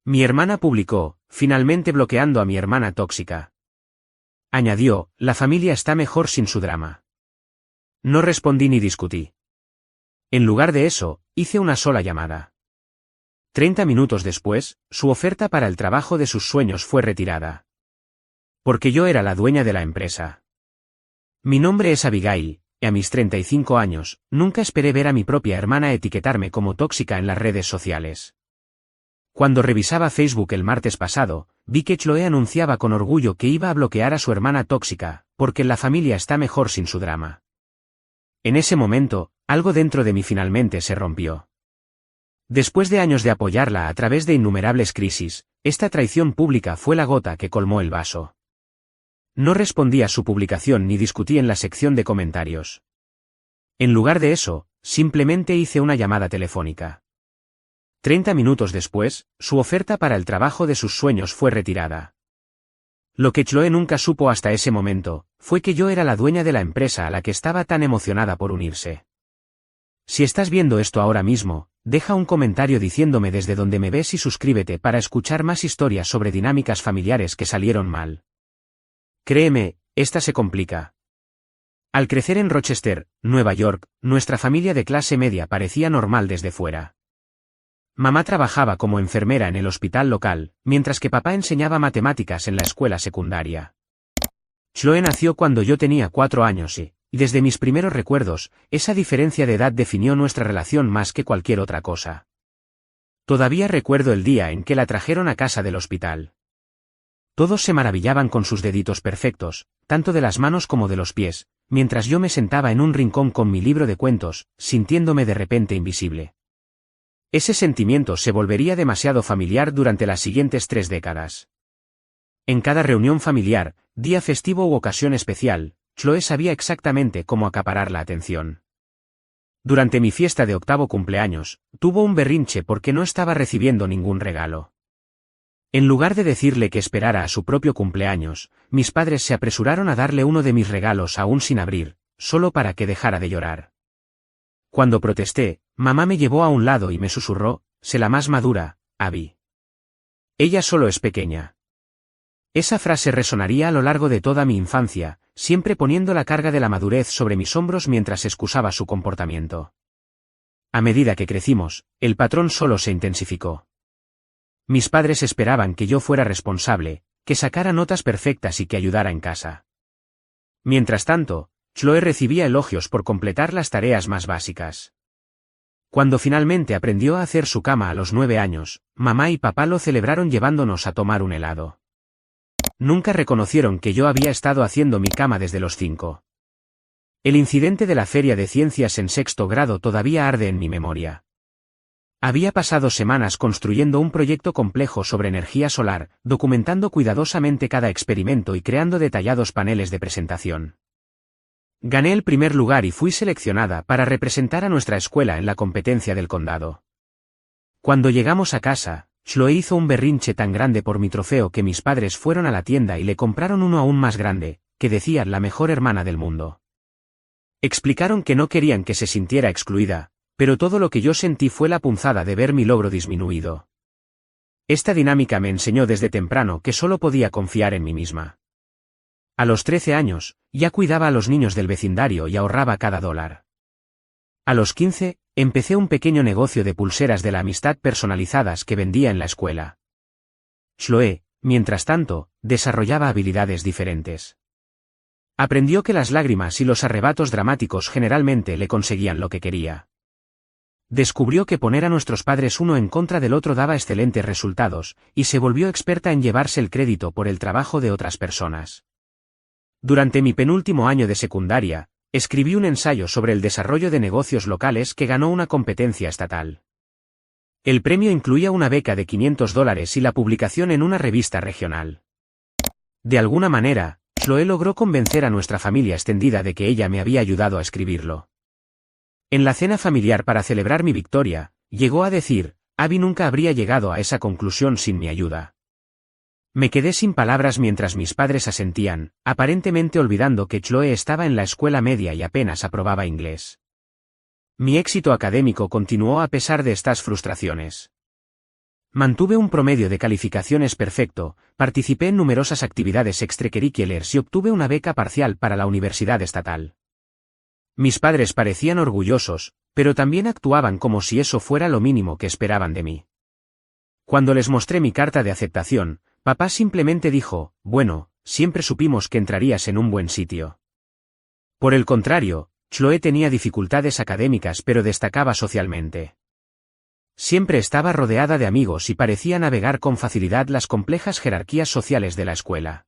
Mi hermana publicó, finalmente bloqueando a mi hermana tóxica. Añadió, la familia está mejor sin su drama. No respondí ni discutí. En lugar de eso, hice una sola llamada. 30 minutos después, su oferta para el trabajo de sus sueños fue retirada. Porque yo era la dueña de la empresa. Mi nombre es Abigail, y a mis 35 años, nunca esperé ver a mi propia hermana etiquetarme como tóxica en las redes sociales. Cuando revisaba Facebook el martes pasado, vi que Chloe anunciaba con orgullo que iba a bloquear a su hermana tóxica, porque la familia está mejor sin su drama. En ese momento, algo dentro de mí finalmente se rompió. Después de años de apoyarla a través de innumerables crisis, esta traición pública fue la gota que colmó el vaso. No respondí a su publicación ni discutí en la sección de comentarios. En lugar de eso, simplemente hice una llamada telefónica. 30 minutos después, su oferta para el trabajo de sus sueños fue retirada. Lo que Chloe nunca supo hasta ese momento, fue que yo era la dueña de la empresa a la que estaba tan emocionada por unirse. Si estás viendo esto ahora mismo, deja un comentario diciéndome desde dónde me ves y suscríbete para escuchar más historias sobre dinámicas familiares que salieron mal. Créeme, esta se complica. Al crecer en Rochester, Nueva York, nuestra familia de clase media parecía normal desde fuera. Mamá trabajaba como enfermera en el hospital local, mientras que papá enseñaba matemáticas en la escuela secundaria. Chloe nació cuando yo tenía 4 años y desde mis primeros recuerdos, esa diferencia de edad definió nuestra relación más que cualquier otra cosa. Todavía recuerdo el día en que la trajeron a casa del hospital. Todos se maravillaban con sus deditos perfectos, tanto de las manos como de los pies, mientras yo me sentaba en un rincón con mi libro de cuentos, sintiéndome de repente invisible. Ese sentimiento se volvería demasiado familiar durante las siguientes 3 décadas. En cada reunión familiar, día festivo u ocasión especial, Chloe sabía exactamente cómo acaparar la atención. Durante mi fiesta de 8º cumpleaños, tuvo un berrinche porque no estaba recibiendo ningún regalo. En lugar de decirle que esperara a su propio cumpleaños, mis padres se apresuraron a darle uno de mis regalos aún sin abrir, solo para que dejara de llorar. Cuando protesté, mamá me llevó a un lado y me susurró, sé la más madura, Abby. Ella solo es pequeña. Esa frase resonaría a lo largo de toda mi infancia, siempre poniendo la carga de la madurez sobre mis hombros mientras excusaba su comportamiento. A medida que crecimos, el patrón solo se intensificó. Mis padres esperaban que yo fuera responsable, que sacara notas perfectas y que ayudara en casa. Mientras tanto, Chloe recibía elogios por completar las tareas más básicas. Cuando finalmente aprendió a hacer su cama a los 9 años, mamá y papá lo celebraron llevándonos a tomar un helado. Nunca reconocieron que yo había estado haciendo mi cama desde los 5. El incidente de la feria de ciencias en 6º grado todavía arde en mi memoria. Había pasado semanas construyendo un proyecto complejo sobre energía solar, documentando cuidadosamente cada experimento y creando detallados paneles de presentación. Gané el primer lugar y fui seleccionada para representar a nuestra escuela en la competencia del condado. Cuando llegamos a casa, Chloe hizo un berrinche tan grande por mi trofeo que mis padres fueron a la tienda y le compraron uno aún más grande, que decía la mejor hermana del mundo. Explicaron que no querían que se sintiera excluida, pero todo lo que yo sentí fue la punzada de ver mi logro disminuido. Esta dinámica me enseñó desde temprano que solo podía confiar en mí misma. A los 13 años, ya cuidaba a los niños del vecindario y ahorraba cada dólar. A los 15, empecé un pequeño negocio de pulseras de la amistad personalizadas que vendía en la escuela. Chloe, mientras tanto, desarrollaba habilidades diferentes. Aprendió que las lágrimas y los arrebatos dramáticos generalmente le conseguían lo que quería. Descubrió que poner a nuestros padres uno en contra del otro daba excelentes resultados, y se volvió experta en llevarse el crédito por el trabajo de otras personas. Durante mi penúltimo año de secundaria, escribí un ensayo sobre el desarrollo de negocios locales que ganó una competencia estatal. El premio incluía una beca de $500 y la publicación en una revista regional. De alguna manera, Chloe logró convencer a nuestra familia extendida de que ella me había ayudado a escribirlo. En la cena familiar para celebrar mi victoria, llegó a decir, Abby nunca habría llegado a esa conclusión sin mi ayuda. Me quedé sin palabras mientras mis padres asentían, aparentemente olvidando que Chloe estaba en la escuela media y apenas aprobaba inglés. Mi éxito académico continuó a pesar de estas frustraciones. Mantuve un promedio de calificaciones perfecto, participé en numerosas actividades extracurriculares y obtuve una beca parcial para la universidad estatal. Mis padres parecían orgullosos, pero también actuaban como si eso fuera lo mínimo que esperaban de mí. Cuando les mostré mi carta de aceptación, papá simplemente dijo, bueno, siempre supimos que entrarías en un buen sitio. Por el contrario, Chloe tenía dificultades académicas pero destacaba socialmente. Siempre estaba rodeada de amigos y parecía navegar con facilidad las complejas jerarquías sociales de la escuela.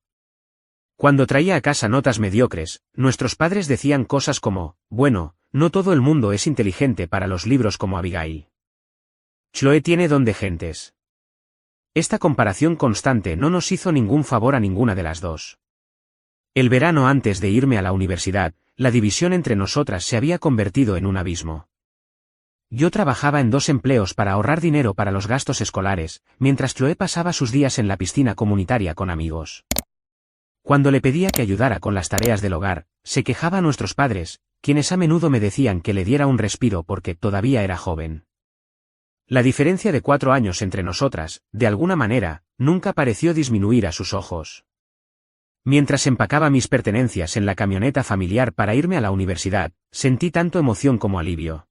Cuando traía a casa notas mediocres, nuestros padres decían cosas como, bueno, no todo el mundo es inteligente para los libros como Abigail. Chloe tiene don de gentes. Esta comparación constante no nos hizo ningún favor a ninguna de las dos. El verano antes de irme a la universidad, la división entre nosotras se había convertido en un abismo. Yo trabajaba en 2 empleos para ahorrar dinero para los gastos escolares, mientras Chloe pasaba sus días en la piscina comunitaria con amigos. Cuando le pedía que ayudara con las tareas del hogar, se quejaba a nuestros padres, quienes a menudo me decían que le diera un respiro porque todavía era joven. La diferencia de 4 años entre nosotras, de alguna manera, nunca pareció disminuir a sus ojos. Mientras empacaba mis pertenencias en la camioneta familiar para irme a la universidad, sentí tanto emoción como alivio.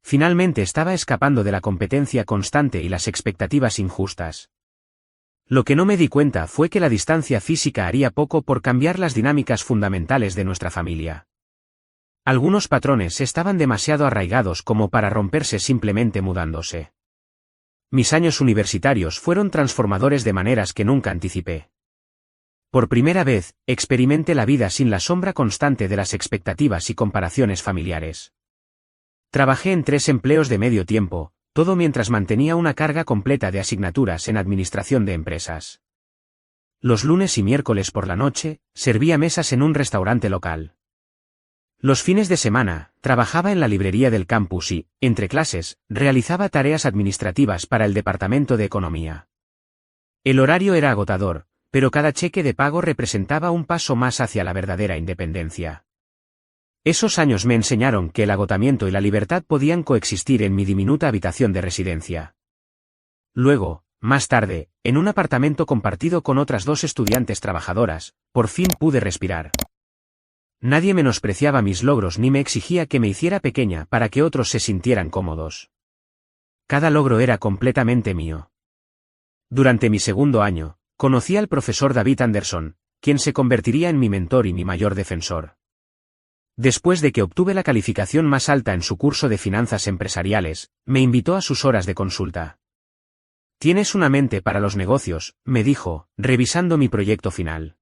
Finalmente estaba escapando de la competencia constante y las expectativas injustas. Lo que no me di cuenta fue que la distancia física haría poco por cambiar las dinámicas fundamentales de nuestra familia. Algunos patrones estaban demasiado arraigados como para romperse simplemente mudándose. Mis años universitarios fueron transformadores de maneras que nunca anticipé. Por primera vez, experimenté la vida sin la sombra constante de las expectativas y comparaciones familiares. Trabajé en 3 empleos de medio tiempo, todo mientras mantenía una carga completa de asignaturas en administración de empresas. Los lunes y miércoles por la noche, servía mesas en un restaurante local. Los fines de semana, trabajaba en la librería del campus y, entre clases, realizaba tareas administrativas para el departamento de economía. El horario era agotador, pero cada cheque de pago representaba un paso más hacia la verdadera independencia. Esos años me enseñaron que el agotamiento y la libertad podían coexistir en mi diminuta habitación de residencia. Luego, más tarde, en un apartamento compartido con otras 2 estudiantes trabajadoras, por fin pude respirar. Nadie menospreciaba mis logros ni me exigía que me hiciera pequeña para que otros se sintieran cómodos. Cada logro era completamente mío. Durante mi segundo año, conocí al profesor David Anderson, quien se convertiría en mi mentor y mi mayor defensor. Después de que obtuve la calificación más alta en su curso de finanzas empresariales, me invitó a sus horas de consulta. Tienes una mente para los negocios, me dijo, revisando mi proyecto final.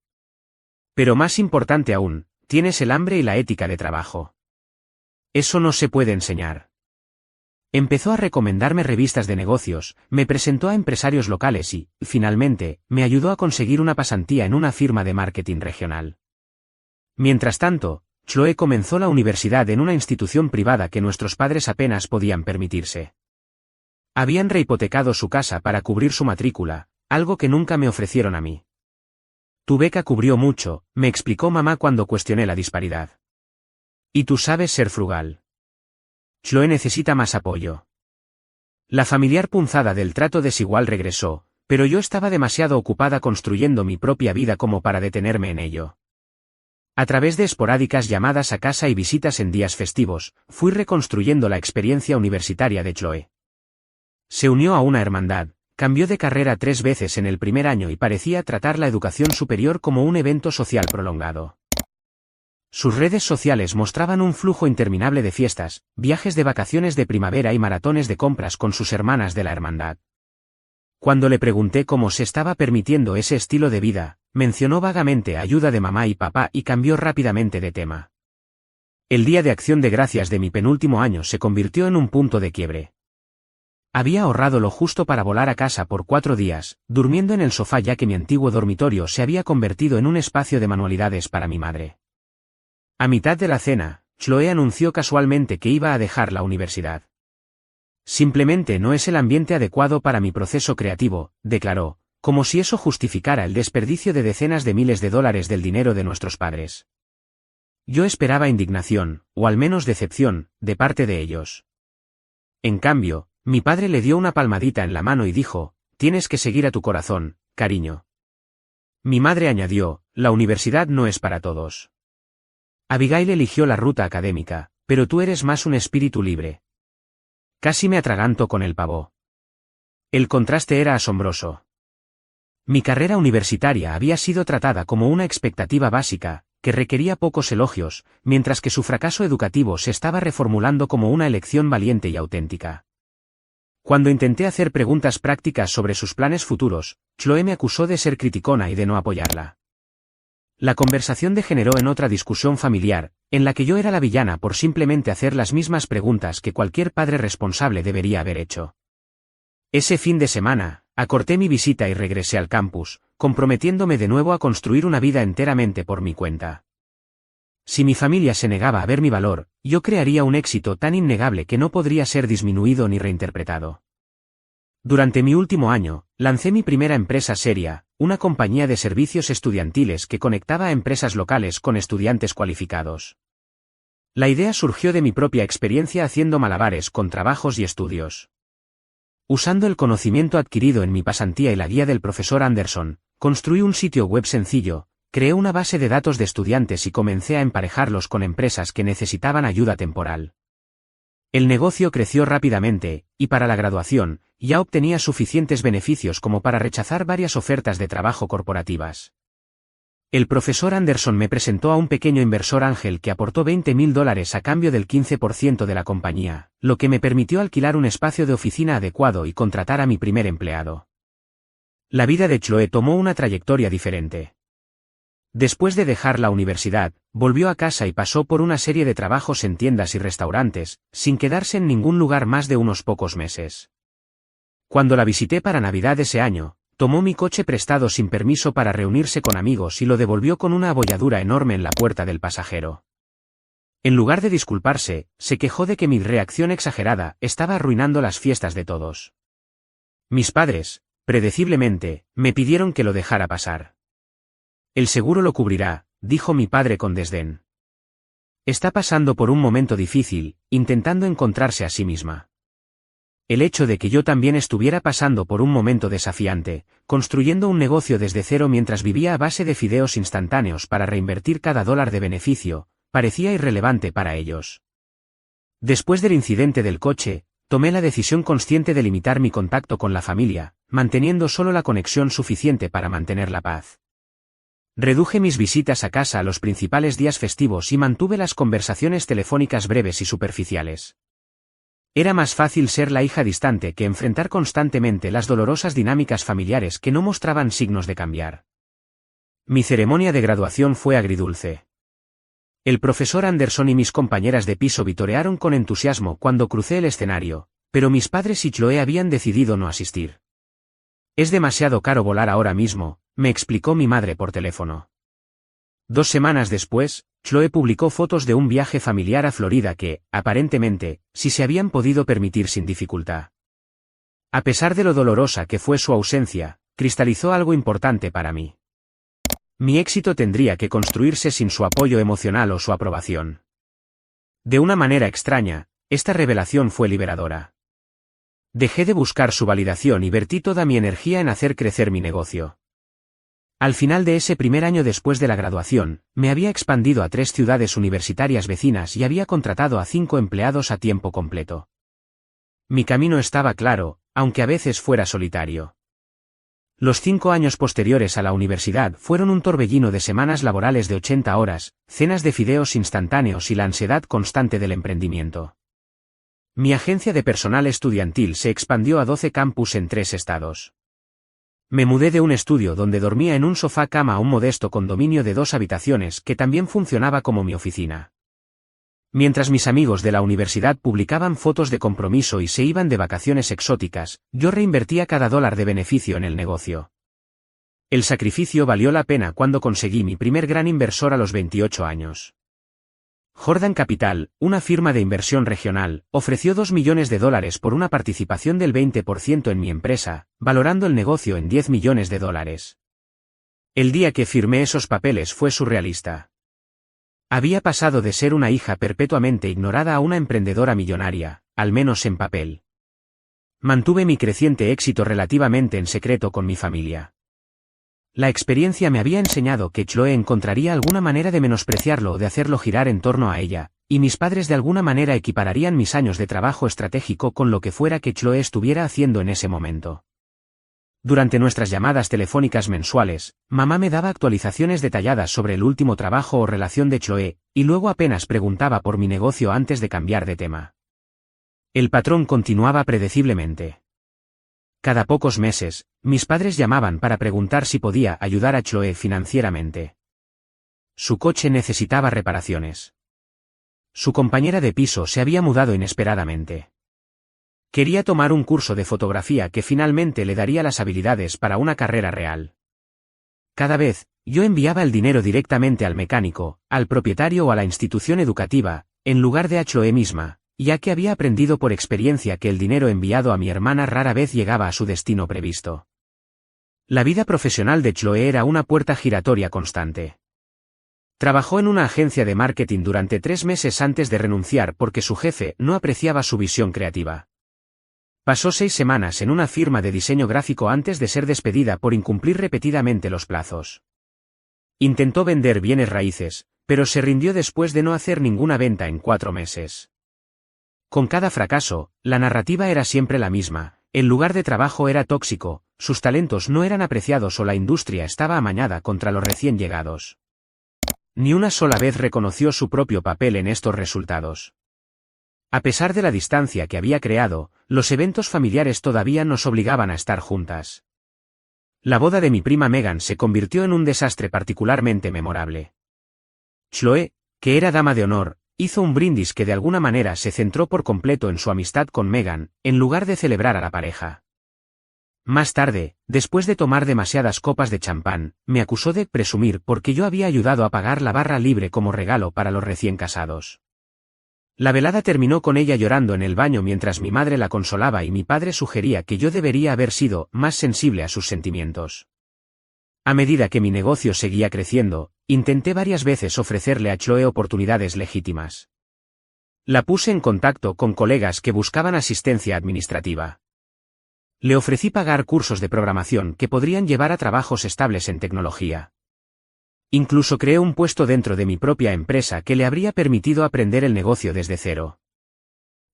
Pero más importante aún, tienes el hambre y la ética de trabajo. Eso no se puede enseñar. Empezó a recomendarme revistas de negocios, me presentó a empresarios locales y, finalmente, me ayudó a conseguir una pasantía en una firma de marketing regional. Mientras tanto, Chloe comenzó la universidad en una institución privada que nuestros padres apenas podían permitirse. Habían rehipotecado su casa para cubrir su matrícula, algo que nunca me ofrecieron a mí. Tu beca cubrió mucho, me explicó mamá cuando cuestioné la disparidad. Y tú sabes ser frugal. Chloe necesita más apoyo. La familiar punzada del trato desigual regresó, pero yo estaba demasiado ocupada construyendo mi propia vida como para detenerme en ello. A través de esporádicas llamadas a casa y visitas en días festivos, fui reconstruyendo la experiencia universitaria de Chloe. Se unió a una hermandad, cambió de carrera 3 veces en el primer año y parecía tratar la educación superior como un evento social prolongado. Sus redes sociales mostraban un flujo interminable de fiestas, viajes de vacaciones de primavera y maratones de compras con sus hermanas de la hermandad. Cuando le pregunté cómo se estaba permitiendo ese estilo de vida, mencionó vagamente ayuda de mamá y papá y cambió rápidamente de tema. El día de Acción de Gracias de mi penúltimo año se convirtió en un punto de quiebre. Había ahorrado lo justo para volar a casa por 4 días, durmiendo en el sofá ya que mi antiguo dormitorio se había convertido en un espacio de manualidades para mi madre. A mitad de la cena, Chloe anunció casualmente que iba a dejar la universidad. Simplemente no es el ambiente adecuado para mi proceso creativo, declaró, como si eso justificara el desperdicio de decenas de miles de dólares del dinero de nuestros padres. Yo esperaba indignación, o al menos decepción, de parte de ellos. En cambio, Mi padre le dio una palmadita en la mano y dijo, tienes que seguir a tu corazón, cariño. Mi madre añadió, la universidad no es para todos. Abigail eligió la ruta académica, pero tú eres más un espíritu libre. Casi me atraganto con el pavo. El contraste era asombroso. Mi carrera universitaria había sido tratada como una expectativa básica, que requería pocos elogios, mientras que su fracaso educativo se estaba reformulando como una elección valiente y auténtica. Cuando intenté hacer preguntas prácticas sobre sus planes futuros, Chloe me acusó de ser criticona y de no apoyarla. La conversación degeneró en otra discusión familiar, en la que yo era la villana por simplemente hacer las mismas preguntas que cualquier padre responsable debería haber hecho. Ese fin de semana, acorté mi visita y regresé al campus, comprometiéndome de nuevo a construir una vida enteramente por mi cuenta. Si mi familia se negaba a ver mi valor, yo crearía un éxito tan innegable que no podría ser disminuido ni reinterpretado. Durante mi último año, lancé mi primera empresa seria, una compañía de servicios estudiantiles que conectaba a empresas locales con estudiantes cualificados. La idea surgió de mi propia experiencia haciendo malabares con trabajos y estudios. Usando el conocimiento adquirido en mi pasantía y la guía del profesor Anderson, construí un sitio web sencillo, creé una base de datos de estudiantes y comencé a emparejarlos con empresas que necesitaban ayuda temporal. El negocio creció rápidamente, y para la graduación, ya obtenía suficientes beneficios como para rechazar varias ofertas de trabajo corporativas. El profesor Anderson me presentó a un pequeño inversor ángel que aportó $20,000 a cambio del 15% de la compañía, lo que me permitió alquilar un espacio de oficina adecuado y contratar a mi primer empleado. La vida de Chloe tomó una trayectoria diferente. Después de dejar la universidad, volvió a casa y pasó por una serie de trabajos en tiendas y restaurantes, sin quedarse en ningún lugar más de unos pocos meses. Cuando la visité para Navidad ese año, tomó mi coche prestado sin permiso para reunirse con amigos y lo devolvió con una abolladura enorme en la puerta del pasajero. En lugar de disculparse, se quejó de que mi reacción exagerada estaba arruinando las fiestas de todos. Mis padres, predeciblemente, me pidieron que lo dejara pasar. El seguro lo cubrirá, dijo mi padre con desdén. Está pasando por un momento difícil, intentando encontrarse a sí misma. El hecho de que yo también estuviera pasando por un momento desafiante, construyendo un negocio desde cero mientras vivía a base de fideos instantáneos para reinvertir cada dólar de beneficio, parecía irrelevante para ellos. Después del incidente del coche, tomé la decisión consciente de limitar mi contacto con la familia, manteniendo solo la conexión suficiente para mantener la paz. Reduje mis visitas a casa a los principales días festivos y mantuve las conversaciones telefónicas breves y superficiales. Era más fácil ser la hija distante que enfrentar constantemente las dolorosas dinámicas familiares que no mostraban signos de cambiar. Mi ceremonia de graduación fue agridulce. El profesor Anderson y mis compañeras de piso vitorearon con entusiasmo cuando crucé el escenario, pero mis padres y Chloe habían decidido no asistir. Es demasiado caro volar ahora mismo, me explicó mi madre por teléfono. 2 semanas después, Chloe publicó fotos de un viaje familiar a Florida que, aparentemente, sí se habían podido permitir sin dificultad. A pesar de lo dolorosa que fue su ausencia, cristalizó algo importante para mí. Mi éxito tendría que construirse sin su apoyo emocional o su aprobación. De una manera extraña, esta revelación fue liberadora. Dejé de buscar su validación y vertí toda mi energía en hacer crecer mi negocio. Al final de ese primer año después de la graduación, me había expandido a 3 ciudades universitarias vecinas y había contratado a 5 empleados a tiempo completo. Mi camino estaba claro, aunque a veces fuera solitario. Los 5 años posteriores a la universidad fueron un torbellino de semanas laborales de 80 horas, cenas de fideos instantáneos y la ansiedad constante del emprendimiento. Mi agencia de personal estudiantil se expandió a 12 campus en 3 estados. Me mudé de un estudio donde dormía en un sofá-cama a un modesto condominio de 2 habitaciones que también funcionaba como mi oficina. Mientras mis amigos de la universidad publicaban fotos de compromiso y se iban de vacaciones exóticas, yo reinvertía cada dólar de beneficio en el negocio. El sacrificio valió la pena cuando conseguí mi primer gran inversor a los 28 años. Jordan Capital, una firma de inversión regional, ofreció $2 millones por una participación del 20% en mi empresa, valorando el negocio en $10 millones. El día que firmé esos papeles fue surrealista. Había pasado de ser una hija perpetuamente ignorada a una emprendedora millonaria, al menos en papel. Mantuve mi creciente éxito relativamente en secreto con mi familia. La experiencia me había enseñado que Chloe encontraría alguna manera de menospreciarlo o de hacerlo girar en torno a ella, y mis padres de alguna manera equipararían mis años de trabajo estratégico con lo que fuera que Chloe estuviera haciendo en ese momento. Durante nuestras llamadas telefónicas mensuales, mamá me daba actualizaciones detalladas sobre el último trabajo o relación de Chloe, y luego apenas preguntaba por mi negocio antes de cambiar de tema. El patrón continuaba predeciblemente. Cada pocos meses, mis padres llamaban para preguntar si podía ayudar a Chloe financieramente. Su coche necesitaba reparaciones. Su compañera de piso se había mudado inesperadamente. Quería tomar un curso de fotografía que finalmente le daría las habilidades para una carrera real. Cada vez, yo enviaba el dinero directamente al mecánico, al propietario o a la institución educativa, en lugar de a Chloe misma, ya que había aprendido por experiencia que el dinero enviado a mi hermana rara vez llegaba a su destino previsto. La vida profesional de Chloe era una puerta giratoria constante. Trabajó en una agencia de marketing durante 3 meses antes de renunciar porque su jefe no apreciaba su visión creativa. Pasó 6 semanas en una firma de diseño gráfico antes de ser despedida por incumplir repetidamente los plazos. Intentó vender bienes raíces, pero se rindió después de no hacer ninguna venta en 4 meses. Con cada fracaso, la narrativa era siempre la misma: el lugar de trabajo era tóxico, sus talentos no eran apreciados o la industria estaba amañada contra los recién llegados. Ni una sola vez reconoció su propio papel en estos resultados. A pesar de la distancia que había creado, los eventos familiares todavía nos obligaban a estar juntas. La boda de mi prima Megan se convirtió en un desastre particularmente memorable. Chloe, que era dama de honor, hizo un brindis que de alguna manera se centró por completo en su amistad con Megan, en lugar de celebrar a la pareja. Más tarde, después de tomar demasiadas copas de champán, me acusó de presumir porque yo había ayudado a pagar la barra libre como regalo para los recién casados. La velada terminó con ella llorando en el baño mientras mi madre la consolaba y mi padre sugería que yo debería haber sido más sensible a sus sentimientos. A medida que mi negocio seguía creciendo, intenté varias veces ofrecerle a Chloe oportunidades legítimas. La puse en contacto con colegas que buscaban asistencia administrativa. Le ofrecí pagar cursos de programación que podrían llevar a trabajos estables en tecnología. Incluso creé un puesto dentro de mi propia empresa que le habría permitido aprender el negocio desde cero.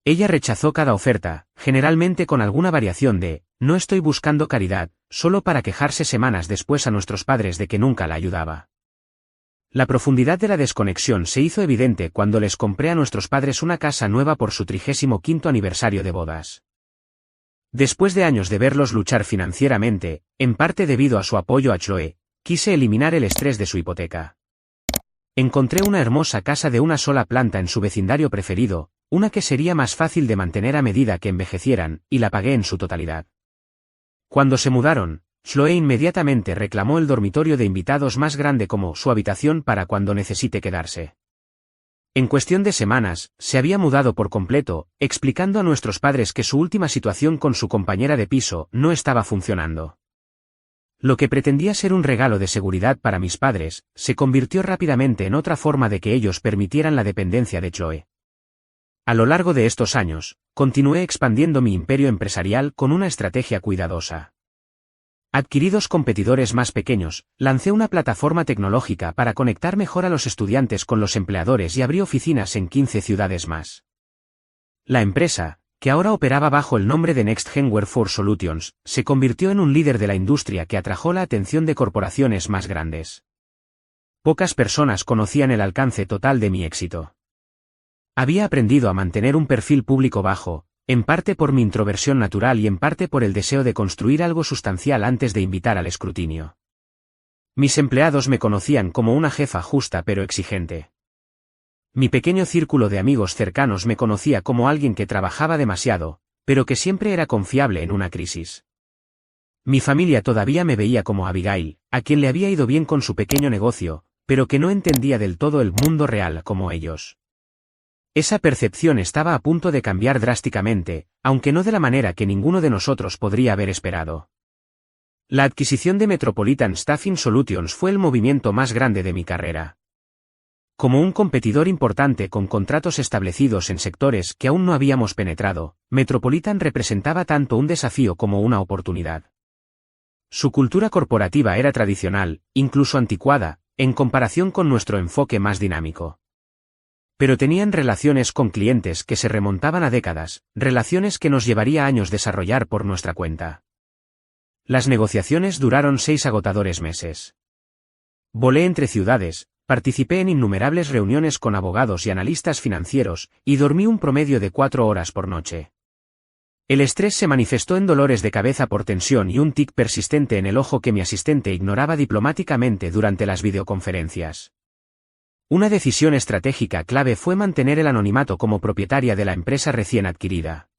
Ella rechazó cada oferta, generalmente con alguna variación de: no estoy buscando caridad, solo para quejarse semanas después a nuestros padres de que nunca la ayudaba. La profundidad de la desconexión se hizo evidente cuando les compré a nuestros padres una casa nueva por su 35º aniversario de bodas. Después de años de verlos luchar financieramente, en parte debido a su apoyo a Chloe, quise eliminar el estrés de su hipoteca. Encontré una hermosa casa de una sola planta en su vecindario preferido, una que sería más fácil de mantener a medida que envejecieran, y la pagué en su totalidad. Cuando se mudaron, Chloe inmediatamente reclamó el dormitorio de invitados más grande como su habitación para cuando necesite quedarse. En cuestión de semanas, se había mudado por completo, explicando a nuestros padres que su última situación con su compañera de piso no estaba funcionando. Lo que pretendía ser un regalo de seguridad para mis padres, se convirtió rápidamente en otra forma de que ellos permitieran la dependencia de Chloe. A lo largo de estos años, continué expandiendo mi imperio empresarial con una estrategia cuidadosa. Adquirí 2 competidores más pequeños, lancé una plataforma tecnológica para conectar mejor a los estudiantes con los empleadores y abrí oficinas en 15 ciudades más. La empresa, que ahora operaba bajo el nombre de Next Gen Workforce Solutions, se convirtió en un líder de la industria que atrajo la atención de corporaciones más grandes. Pocas personas conocían el alcance total de mi éxito. Había aprendido a mantener un perfil público bajo, en parte por mi introversión natural y en parte por el deseo de construir algo sustancial antes de invitar al escrutinio. Mis empleados me conocían como una jefa justa pero exigente. Mi pequeño círculo de amigos cercanos me conocía como alguien que trabajaba demasiado, pero que siempre era confiable en una crisis. Mi familia todavía me veía como Abigail, a quien le había ido bien con su pequeño negocio, pero que no entendía del todo el mundo real como ellos. Esa percepción estaba a punto de cambiar drásticamente, aunque no de la manera que ninguno de nosotros podría haber esperado. La adquisición de Metropolitan Staffing Solutions fue el movimiento más grande de mi carrera. Como un competidor importante con contratos establecidos en sectores que aún no habíamos penetrado, Metropolitan representaba tanto un desafío como una oportunidad. Su cultura corporativa era tradicional, incluso anticuada, en comparación con nuestro enfoque más dinámico. Pero tenían relaciones con clientes que se remontaban a décadas, relaciones que nos llevaría años desarrollar por nuestra cuenta. Las negociaciones duraron 6 agotadores meses. Volé entre ciudades, participé en innumerables reuniones con abogados y analistas financieros, y dormí un promedio de 4 horas por noche. El estrés se manifestó en dolores de cabeza por tensión y un tic persistente en el ojo que mi asistente ignoraba diplomáticamente durante las videoconferencias. Una decisión estratégica clave fue mantener el anonimato como propietaria de la empresa recién adquirida.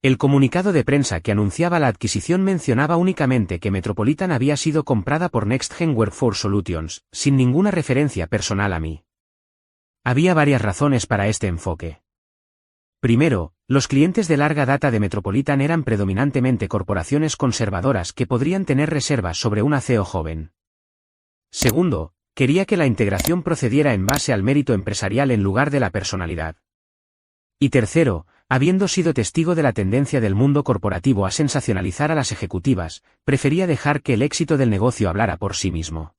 El comunicado de prensa que anunciaba la adquisición mencionaba únicamente que Metropolitan había sido comprada por NextGen Workforce Solutions, sin ninguna referencia personal a mí. Había varias razones para este enfoque. Primero, los clientes de larga data de Metropolitan eran predominantemente corporaciones conservadoras que podrían tener reservas sobre una CEO joven. Segundo, quería que la integración procediera en base al mérito empresarial en lugar de la personalidad. Y tercero, habiendo sido testigo de la tendencia del mundo corporativo a sensacionalizar a las ejecutivas, prefería dejar que el éxito del negocio hablara por sí mismo.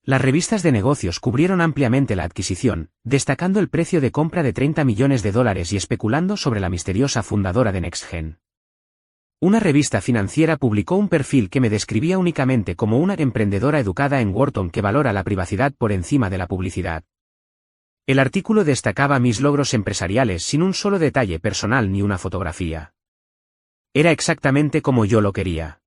Las revistas de negocios cubrieron ampliamente la adquisición, destacando el precio de compra de $30 millones y especulando sobre la misteriosa fundadora de NextGen. Una revista financiera publicó un perfil que me describía únicamente como una emprendedora educada en Wharton que valora la privacidad por encima de la publicidad. El artículo destacaba mis logros empresariales sin un solo detalle personal ni una fotografía. Era exactamente como yo lo quería.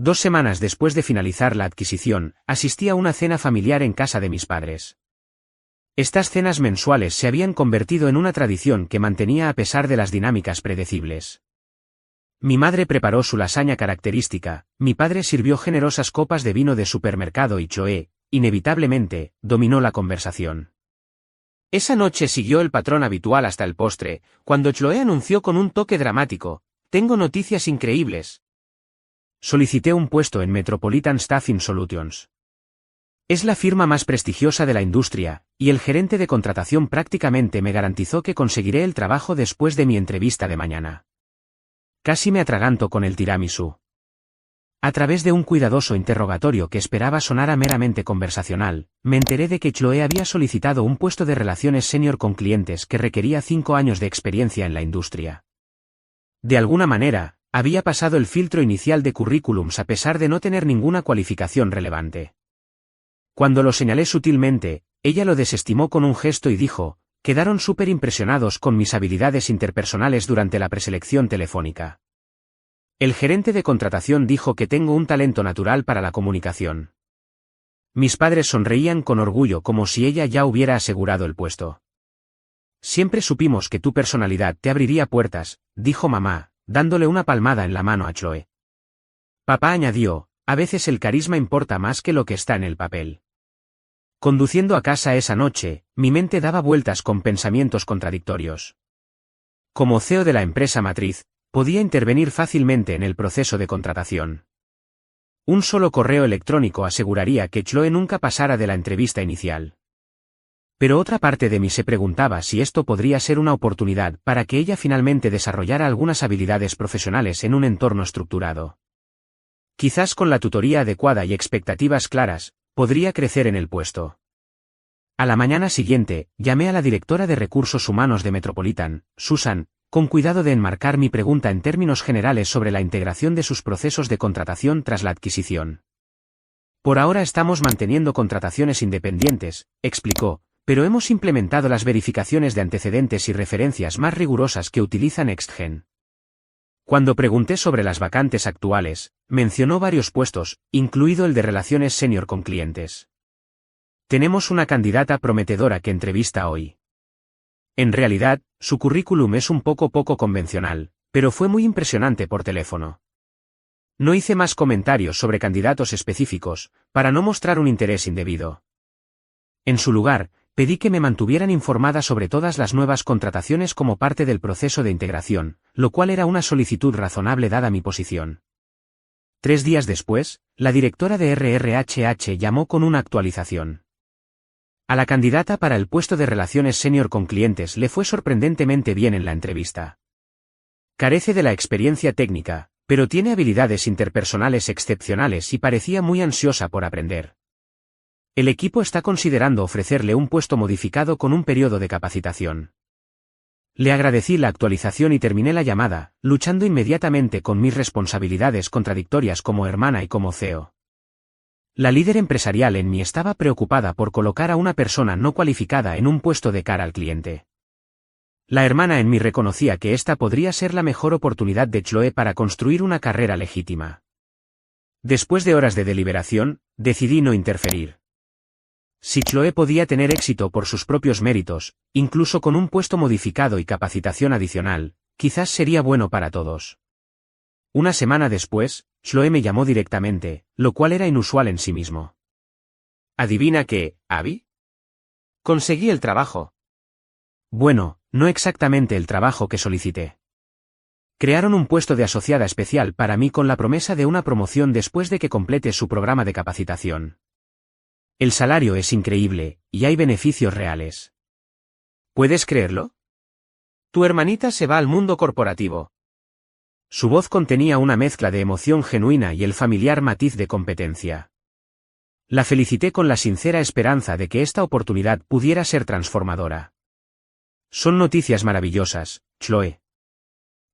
2 semanas después de finalizar la adquisición, asistí a una cena familiar en casa de mis padres. Estas cenas mensuales se habían convertido en una tradición que mantenía a pesar de las dinámicas predecibles. Mi madre preparó su lasaña característica, mi padre sirvió generosas copas de vino de supermercado y Chloe, inevitablemente, dominó la conversación. Esa noche siguió el patrón habitual hasta el postre, cuando Chloe anunció con un toque dramático: «Tengo noticias increíbles». Solicité un puesto en Metropolitan Staffing Solutions. Es la firma más prestigiosa de la industria, y el gerente de contratación prácticamente me garantizó que conseguiré el trabajo después de mi entrevista de mañana. Casi me atraganto con el tiramisú. A través de un cuidadoso interrogatorio que esperaba sonara meramente conversacional, me enteré de que Chloe había solicitado un puesto de relaciones senior con clientes que requería 5 años de experiencia en la industria. De alguna manera, había pasado el filtro inicial de currículums a pesar de no tener ninguna cualificación relevante. Cuando lo señalé sutilmente, ella lo desestimó con un gesto y dijo: «Quedaron súper impresionados con mis habilidades interpersonales durante la preselección telefónica». El gerente de contratación dijo que tengo un talento natural para la comunicación. Mis padres sonreían con orgullo como si ella ya hubiera asegurado el puesto. «Siempre supimos que tu personalidad te abriría puertas», dijo mamá, dándole una palmada en la mano a Chloe. Papá añadió: «A veces el carisma importa más que lo que está en el papel». Conduciendo a casa esa noche, mi mente daba vueltas con pensamientos contradictorios. Como CEO de la empresa matriz, podía intervenir fácilmente en el proceso de contratación. Un solo correo electrónico aseguraría que Chloe nunca pasara de la entrevista inicial. Pero otra parte de mí se preguntaba si esto podría ser una oportunidad para que ella finalmente desarrollara algunas habilidades profesionales en un entorno estructurado. Quizás con la tutoría adecuada y expectativas claras, podría crecer en el puesto. A la mañana siguiente, llamé a la directora de Recursos Humanos de Metropolitan, Susan, con cuidado de enmarcar mi pregunta en términos generales sobre la integración de sus procesos de contratación tras la adquisición. Por ahora estamos manteniendo contrataciones independientes, explicó, pero hemos implementado las verificaciones de antecedentes y referencias más rigurosas que utiliza NextGen. Cuando pregunté sobre las vacantes actuales, mencionó varios puestos, incluido el de relaciones senior con clientes. Tenemos una candidata prometedora que entrevista hoy. En realidad, su currículum es un poco convencional, pero fue muy impresionante por teléfono. No hice más comentarios sobre candidatos específicos, para no mostrar un interés indebido. En su lugar, pedí que me mantuvieran informada sobre todas las nuevas contrataciones como parte del proceso de integración, lo cual era una solicitud razonable dada mi posición. 3 días después, la directora de RRHH llamó con una actualización. A la candidata para el puesto de Relaciones Senior con clientes le fue sorprendentemente bien en la entrevista. Carece de la experiencia técnica, pero tiene habilidades interpersonales excepcionales y parecía muy ansiosa por aprender. El equipo está considerando ofrecerle un puesto modificado con un periodo de capacitación. Le agradecí la actualización y terminé la llamada, luchando inmediatamente con mis responsabilidades contradictorias como hermana y como CEO. La líder empresarial en mí estaba preocupada por colocar a una persona no cualificada en un puesto de cara al cliente. La hermana en mí reconocía que esta podría ser la mejor oportunidad de Chloe para construir una carrera legítima. Después de horas de deliberación, decidí no interferir. Si Chloe podía tener éxito por sus propios méritos, incluso con un puesto modificado y capacitación adicional, quizás sería bueno para todos. Una semana después, Chloe me llamó directamente, lo cual era inusual en sí mismo. ¿Adivina qué, Abby? Conseguí el trabajo. Bueno, no exactamente el trabajo que solicité. Crearon un puesto de asociada especial para mí con la promesa de una promoción después de que complete su programa de capacitación. El salario es increíble, y hay beneficios reales. ¿Puedes creerlo? Tu hermanita se va al mundo corporativo. Su voz contenía una mezcla de emoción genuina y el familiar matiz de competencia. La felicité con la sincera esperanza de que esta oportunidad pudiera ser transformadora. Son noticias maravillosas, Chloe.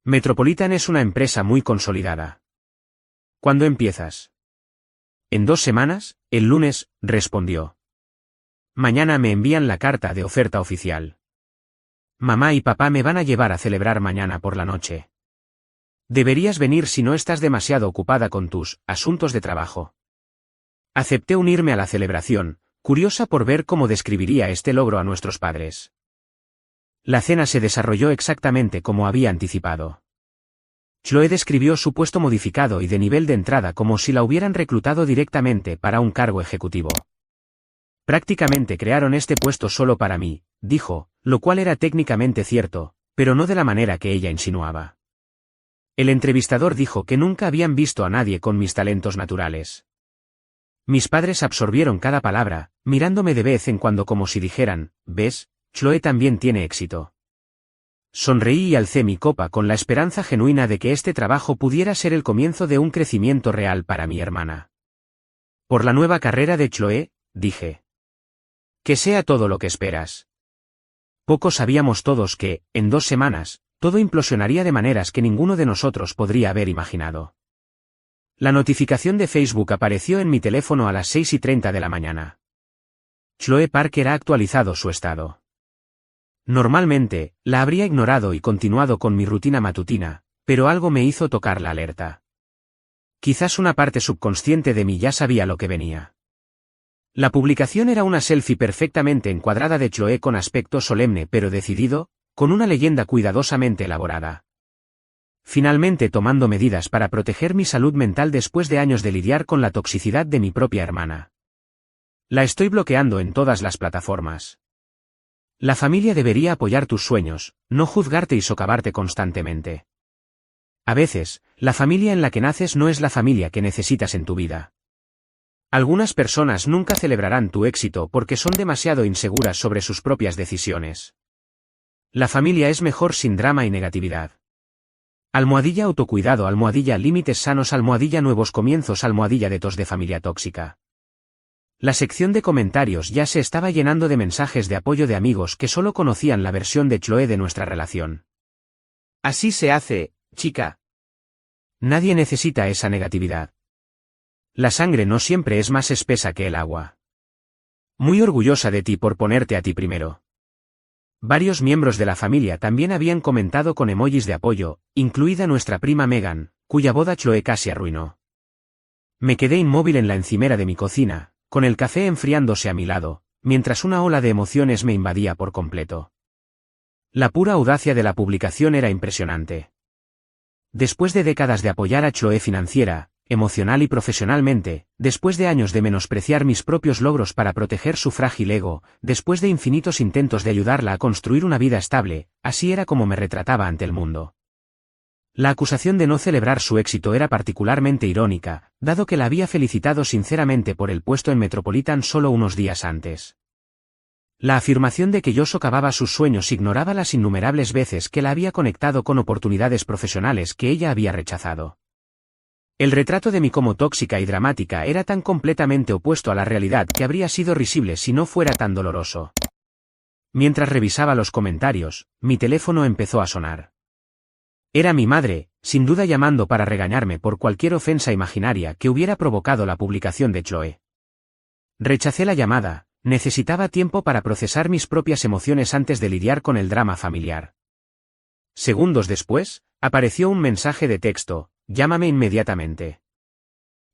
Metropolitan es una empresa muy consolidada. ¿Cuándo empiezas? En 2 semanas, el lunes, respondió. Mañana me envían la carta de oferta oficial. Mamá y papá me van a llevar a celebrar mañana por la noche. Deberías venir si no estás demasiado ocupada con tus asuntos de trabajo. Acepté unirme a la celebración, curiosa por ver cómo describiría este logro a nuestros padres. La cena se desarrolló exactamente como había anticipado. Chloe describió su puesto modificado y de nivel de entrada como si la hubieran reclutado directamente para un cargo ejecutivo. Prácticamente crearon este puesto solo para mí, dijo, lo cual era técnicamente cierto, pero no de la manera que ella insinuaba. El entrevistador dijo que nunca habían visto a nadie con mis talentos naturales. Mis padres absorbieron cada palabra, mirándome de vez en cuando como si dijeran, ¿ves? Chloe también tiene éxito. Sonreí y alcé mi copa con la esperanza genuina de que este trabajo pudiera ser el comienzo de un crecimiento real para mi hermana. Por la nueva carrera de Chloe, dije. Que sea todo lo que esperas. Poco sabíamos todos que, en 2 semanas, todo implosionaría de maneras que ninguno de nosotros podría haber imaginado. La notificación de Facebook apareció en mi teléfono a las 6:30 de la mañana. Chloe Parker ha actualizado su estado. Normalmente, la habría ignorado y continuado con mi rutina matutina, pero algo me hizo tocar la alerta. Quizás una parte subconsciente de mí ya sabía lo que venía. La publicación era una selfie perfectamente encuadrada de Chloe con aspecto solemne pero decidido, con una leyenda cuidadosamente elaborada. Finalmente tomando medidas para proteger mi salud mental después de años de lidiar con la toxicidad de mi propia hermana. La estoy bloqueando en todas las plataformas. La familia debería apoyar tus sueños, no juzgarte y socavarte constantemente. A veces, la familia en la que naces no es la familia que necesitas en tu vida. Algunas personas nunca celebrarán tu éxito porque son demasiado inseguras sobre sus propias decisiones. La familia es mejor sin drama y negatividad. Almohadilla autocuidado, almohadilla límites sanos, almohadilla nuevos comienzos, almohadilla de tos de familia tóxica. La sección de comentarios ya se estaba llenando de mensajes de apoyo de amigos que solo conocían la versión de Chloe de nuestra relación. Así se hace, chica. Nadie necesita esa negatividad. La sangre no siempre es más espesa que el agua. Muy orgullosa de ti por ponerte a ti primero. Varios miembros de la familia también habían comentado con emojis de apoyo, incluida nuestra prima Megan, cuya boda Chloe casi arruinó. Me quedé inmóvil en la encimera de mi cocina, con el café enfriándose a mi lado, mientras una ola de emociones me invadía por completo. La pura audacia de la publicación era impresionante. Después de décadas de apoyar a Chloe financiera, emocional y profesionalmente, después de años de menospreciar mis propios logros para proteger su frágil ego, después de infinitos intentos de ayudarla a construir una vida estable, así era como me retrataba ante el mundo. La acusación de no celebrar su éxito era particularmente irónica, dado que la había felicitado sinceramente por el puesto en Metropolitan solo unos días antes. La afirmación de que yo socavaba sus sueños ignoraba las innumerables veces que la había conectado con oportunidades profesionales que ella había rechazado. El retrato de mí como tóxica y dramática era tan completamente opuesto a la realidad que habría sido risible si no fuera tan doloroso. Mientras revisaba los comentarios, mi teléfono empezó a sonar. Era mi madre, sin duda llamando para regañarme por cualquier ofensa imaginaria que hubiera provocado la publicación de Chloe. Rechacé la llamada, necesitaba tiempo para procesar mis propias emociones antes de lidiar con el drama familiar. Segundos después, apareció un mensaje de texto: llámame inmediatamente.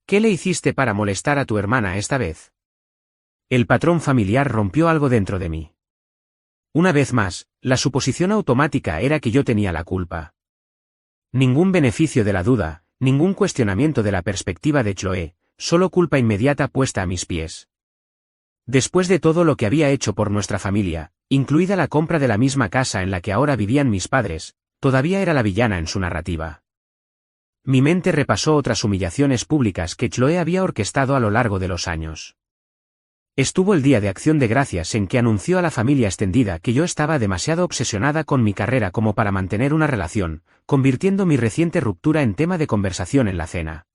¿Qué le hiciste para molestar a tu hermana esta vez? El patrón familiar rompió algo dentro de mí. Una vez más, la suposición automática era que yo tenía la culpa. Ningún beneficio de la duda, ningún cuestionamiento de la perspectiva de Chloe, solo culpa inmediata puesta a mis pies. Después de todo lo que había hecho por nuestra familia, incluida la compra de la misma casa en la que ahora vivían mis padres, todavía era la villana en su narrativa. Mi mente repasó otras humillaciones públicas que Chloe había orquestado a lo largo de los años. Estuvo el Día de Acción de Gracias en que anunció a la familia extendida que yo estaba demasiado obsesionada con mi carrera como para mantener una relación, convirtiendo mi reciente ruptura en tema de conversación en la cena.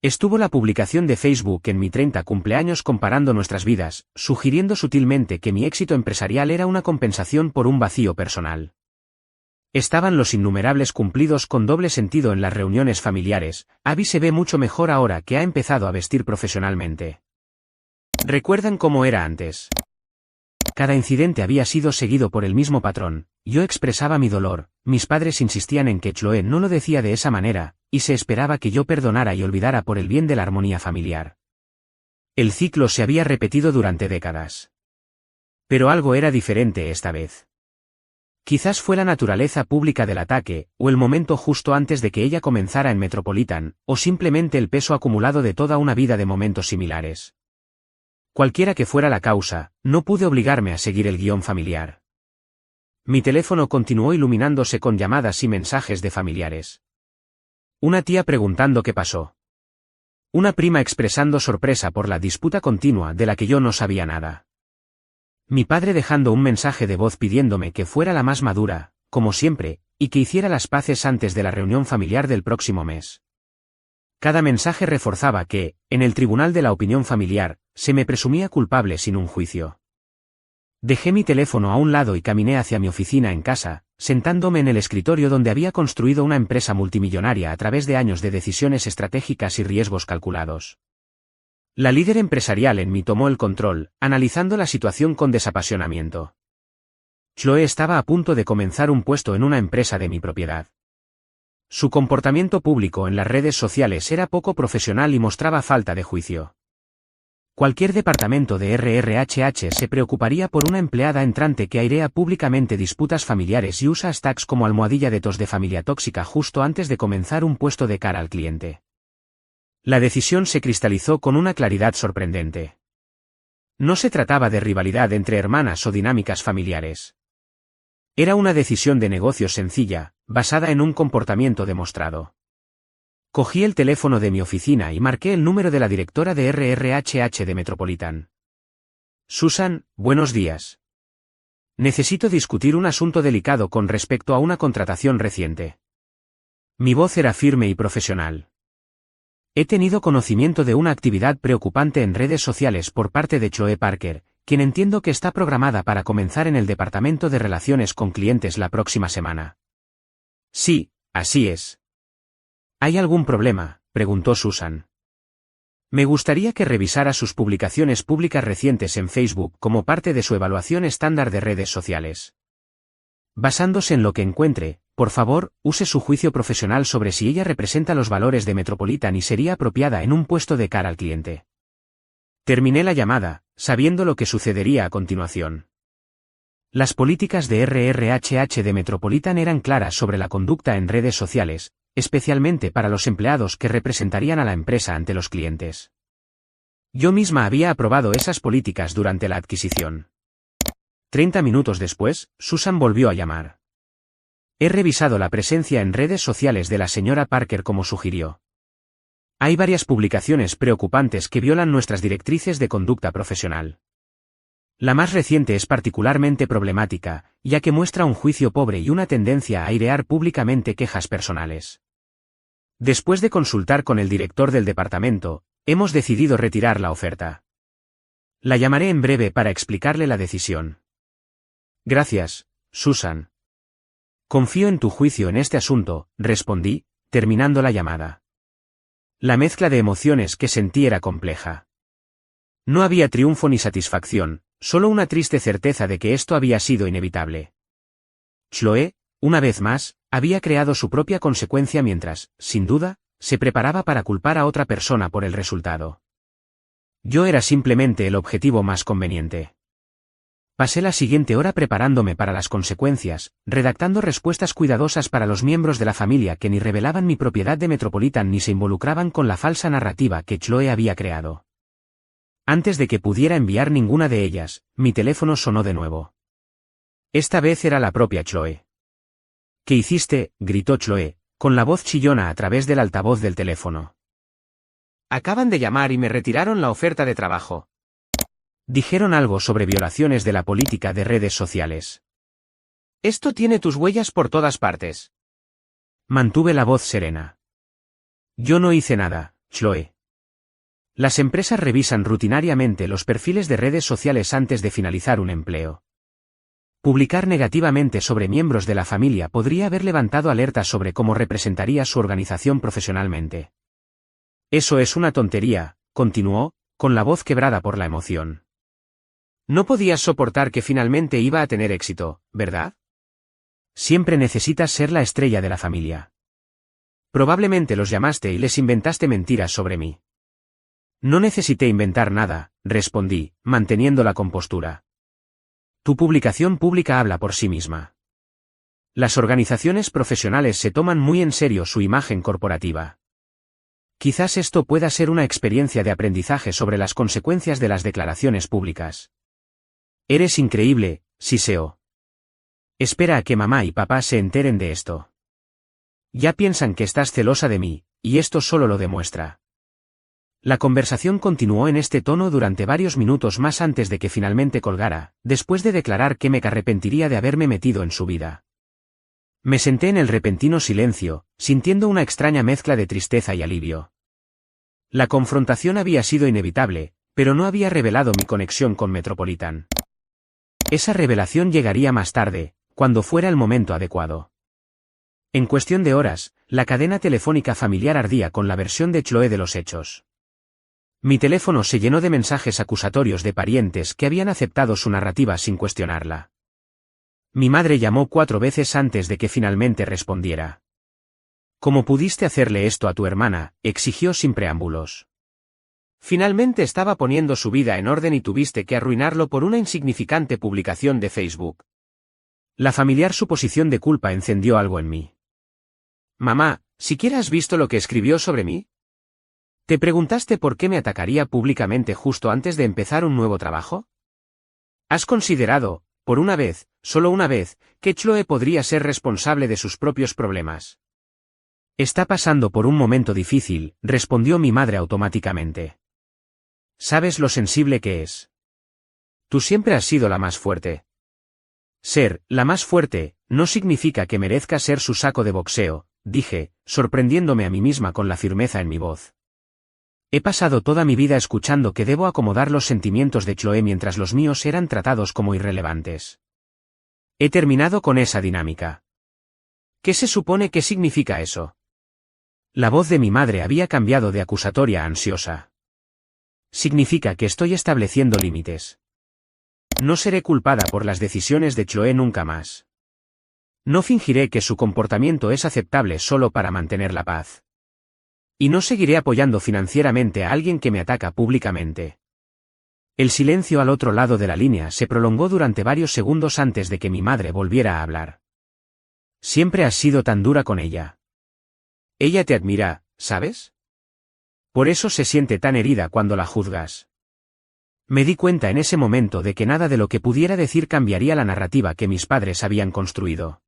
Estuvo la publicación de Facebook en mi 30 cumpleaños comparando nuestras vidas, sugiriendo sutilmente que mi éxito empresarial era una compensación por un vacío personal. Estaban los innumerables cumplidos con doble sentido en las reuniones familiares: Abby se ve mucho mejor ahora que ha empezado a vestir profesionalmente. ¿Recuerdan cómo era antes? Cada incidente había sido seguido por el mismo patrón: yo expresaba mi dolor, mis padres insistían en que Chloe no lo decía de esa manera, y se esperaba que yo perdonara y olvidara por el bien de la armonía familiar. El ciclo se había repetido durante décadas. Pero algo era diferente esta vez. Quizás fue la naturaleza pública del ataque, o el momento justo antes de que ella comenzara en Metropolitan, o simplemente el peso acumulado de toda una vida de momentos similares. Cualquiera que fuera la causa, no pude obligarme a seguir el guión familiar. Mi teléfono continuó iluminándose con llamadas y mensajes de familiares. Una tía preguntando qué pasó. Una prima expresando sorpresa por la disputa continua de la que yo no sabía nada. Mi padre dejando un mensaje de voz pidiéndome que fuera la más madura, como siempre, y que hiciera las paces antes de la reunión familiar del próximo mes. Cada mensaje reforzaba que, en el tribunal de la opinión familiar, se me presumía culpable sin un juicio. Dejé mi teléfono a un lado y caminé hacia mi oficina en casa, sentándome en el escritorio donde había construido una empresa multimillonaria a través de años de decisiones estratégicas y riesgos calculados. La líder empresarial en mí tomó el control, analizando la situación con desapasionamiento. Chloe estaba a punto de comenzar un puesto en una empresa de mi propiedad. Su comportamiento público en las redes sociales era poco profesional y mostraba falta de juicio. Cualquier departamento de RRHH se preocuparía por una empleada entrante que airea públicamente disputas familiares y usa hashtags como almohadilla de tos de familia tóxica justo antes de comenzar un puesto de cara al cliente. La decisión se cristalizó con una claridad sorprendente. No se trataba de rivalidad entre hermanas o dinámicas familiares. Era una decisión de negocios sencilla, basada en un comportamiento demostrado. Cogí el teléfono de mi oficina y marqué el número de la directora de RRHH de Metropolitan. Susan, buenos días. Necesito discutir un asunto delicado con respecto a una contratación reciente. Mi voz era firme y profesional. He tenido conocimiento de una actividad preocupante en redes sociales por parte de Chloe Parker, quien entiendo que está programada para comenzar en el Departamento de Relaciones con Clientes la próxima semana. Sí, así es. ¿Hay algún problema?, preguntó Susan. Me gustaría que revisara sus publicaciones públicas recientes en Facebook como parte de su evaluación estándar de redes sociales. Basándose en lo que encuentre, por favor, use su juicio profesional sobre si ella representa los valores de Metropolitan y sería apropiada en un puesto de cara al cliente. Terminé la llamada, sabiendo lo que sucedería a continuación. Las políticas de RRHH de Metropolitan eran claras sobre la conducta en redes sociales, especialmente para los empleados que representarían a la empresa ante los clientes. Yo misma había aprobado esas políticas durante la adquisición. 30 minutos después, Susan volvió a llamar. He revisado la presencia en redes sociales de la señora Parker como sugirió. Hay varias publicaciones preocupantes que violan nuestras directrices de conducta profesional. La más reciente es particularmente problemática, ya que muestra un juicio pobre y una tendencia a airear públicamente quejas personales. Después de consultar con el director del departamento, hemos decidido retirar la oferta. La llamaré en breve para explicarle la decisión. Gracias, Susan. Confío en tu juicio en este asunto, respondí, terminando la llamada. La mezcla de emociones que sentí era compleja. No había triunfo ni satisfacción, solo una triste certeza de que esto había sido inevitable. Chloe, una vez más, había creado su propia consecuencia mientras, sin duda, se preparaba para culpar a otra persona por el resultado. Yo era simplemente el objetivo más conveniente. Pasé la siguiente hora preparándome para las consecuencias, redactando respuestas cuidadosas para los miembros de la familia que ni revelaban mi propiedad de Metropolitan ni se involucraban con la falsa narrativa que Chloe había creado. Antes de que pudiera enviar ninguna de ellas, mi teléfono sonó de nuevo. Esta vez era la propia Chloe. ¿Qué hiciste?, gritó Chloe, con la voz chillona a través del altavoz del teléfono. Acaban de llamar y me retiraron la oferta de trabajo. Dijeron algo sobre violaciones de la política de redes sociales. Esto tiene tus huellas por todas partes. Mantuve la voz serena. Yo no hice nada, Chloe. Las empresas revisan rutinariamente los perfiles de redes sociales antes de finalizar un empleo. Publicar negativamente sobre miembros de la familia podría haber levantado alertas sobre cómo representaría su organización profesionalmente. Eso es una tontería, continuó, con la voz quebrada por la emoción. No podías soportar que finalmente iba a tener éxito, ¿verdad? Siempre necesitas ser la estrella de la familia. Probablemente los llamaste y les inventaste mentiras sobre mí. No necesité inventar nada, respondí, manteniendo la compostura. Tu publicación pública habla por sí misma. Las organizaciones profesionales se toman muy en serio su imagen corporativa. Quizás esto pueda ser una experiencia de aprendizaje sobre las consecuencias de las declaraciones públicas. Eres increíble, Siseo. Espera a que mamá y papá se enteren de esto. Ya piensan que estás celosa de mí, y esto solo lo demuestra. La conversación continuó en este tono durante varios minutos más antes de que finalmente colgara, después de declarar que me arrepentiría de haberme metido en su vida. Me senté en el repentino silencio, sintiendo una extraña mezcla de tristeza y alivio. La confrontación había sido inevitable, pero no había revelado mi conexión con Metropolitan. Esa revelación llegaría más tarde, cuando fuera el momento adecuado. En cuestión de horas, la cadena telefónica familiar ardía con la versión de Chloe de los hechos. Mi teléfono se llenó de mensajes acusatorios de parientes que habían aceptado su narrativa sin cuestionarla. Mi madre llamó 4 veces antes de que finalmente respondiera. ¿Cómo pudiste hacerle esto a tu hermana?, exigió sin preámbulos. Finalmente estaba poniendo su vida en orden y tuviste que arruinarlo por una insignificante publicación de Facebook. La familiar suposición de culpa encendió algo en mí. Mamá, ¿siquiera has visto lo que escribió sobre mí? ¿Te preguntaste por qué me atacaría públicamente justo antes de empezar un nuevo trabajo? ¿Has considerado, por una vez, solo una vez, que Chloe podría ser responsable de sus propios problemas? Está pasando por un momento difícil, respondió mi madre automáticamente. ¿Sabes lo sensible que es? Tú siempre has sido la más fuerte. Ser la más fuerte no significa que merezca ser su saco de boxeo, dije, sorprendiéndome a mí misma con la firmeza en mi voz. He pasado toda mi vida escuchando que debo acomodar los sentimientos de Chloe mientras los míos eran tratados como irrelevantes. He terminado con esa dinámica. ¿Qué se supone que significa eso? La voz de mi madre había cambiado de acusatoria a ansiosa. Significa que estoy estableciendo límites. No seré culpada por las decisiones de Chloe nunca más. No fingiré que su comportamiento es aceptable solo para mantener la paz. Y no seguiré apoyando financieramente a alguien que me ataca públicamente. El silencio al otro lado de la línea se prolongó durante varios segundos antes de que mi madre volviera a hablar. Siempre has sido tan dura con ella. Ella te admira, ¿sabes? Por eso se siente tan herida cuando la juzgas. Me di cuenta en ese momento de que nada de lo que pudiera decir cambiaría la narrativa que mis padres habían construido.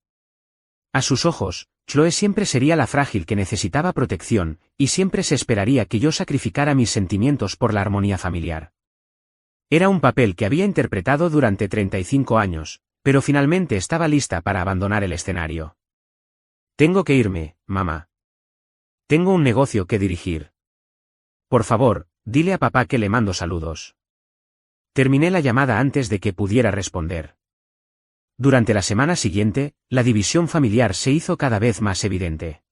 A sus ojos, Chloe siempre sería la frágil que necesitaba protección, y siempre se esperaría que yo sacrificara mis sentimientos por la armonía familiar. Era un papel que había interpretado durante 35 años, pero finalmente estaba lista para abandonar el escenario. Tengo que irme, mamá. Tengo un negocio que dirigir. Por favor, dile a papá que le mando saludos. Terminé la llamada antes de que pudiera responder. Durante la semana siguiente, la división familiar se hizo cada vez más evidente.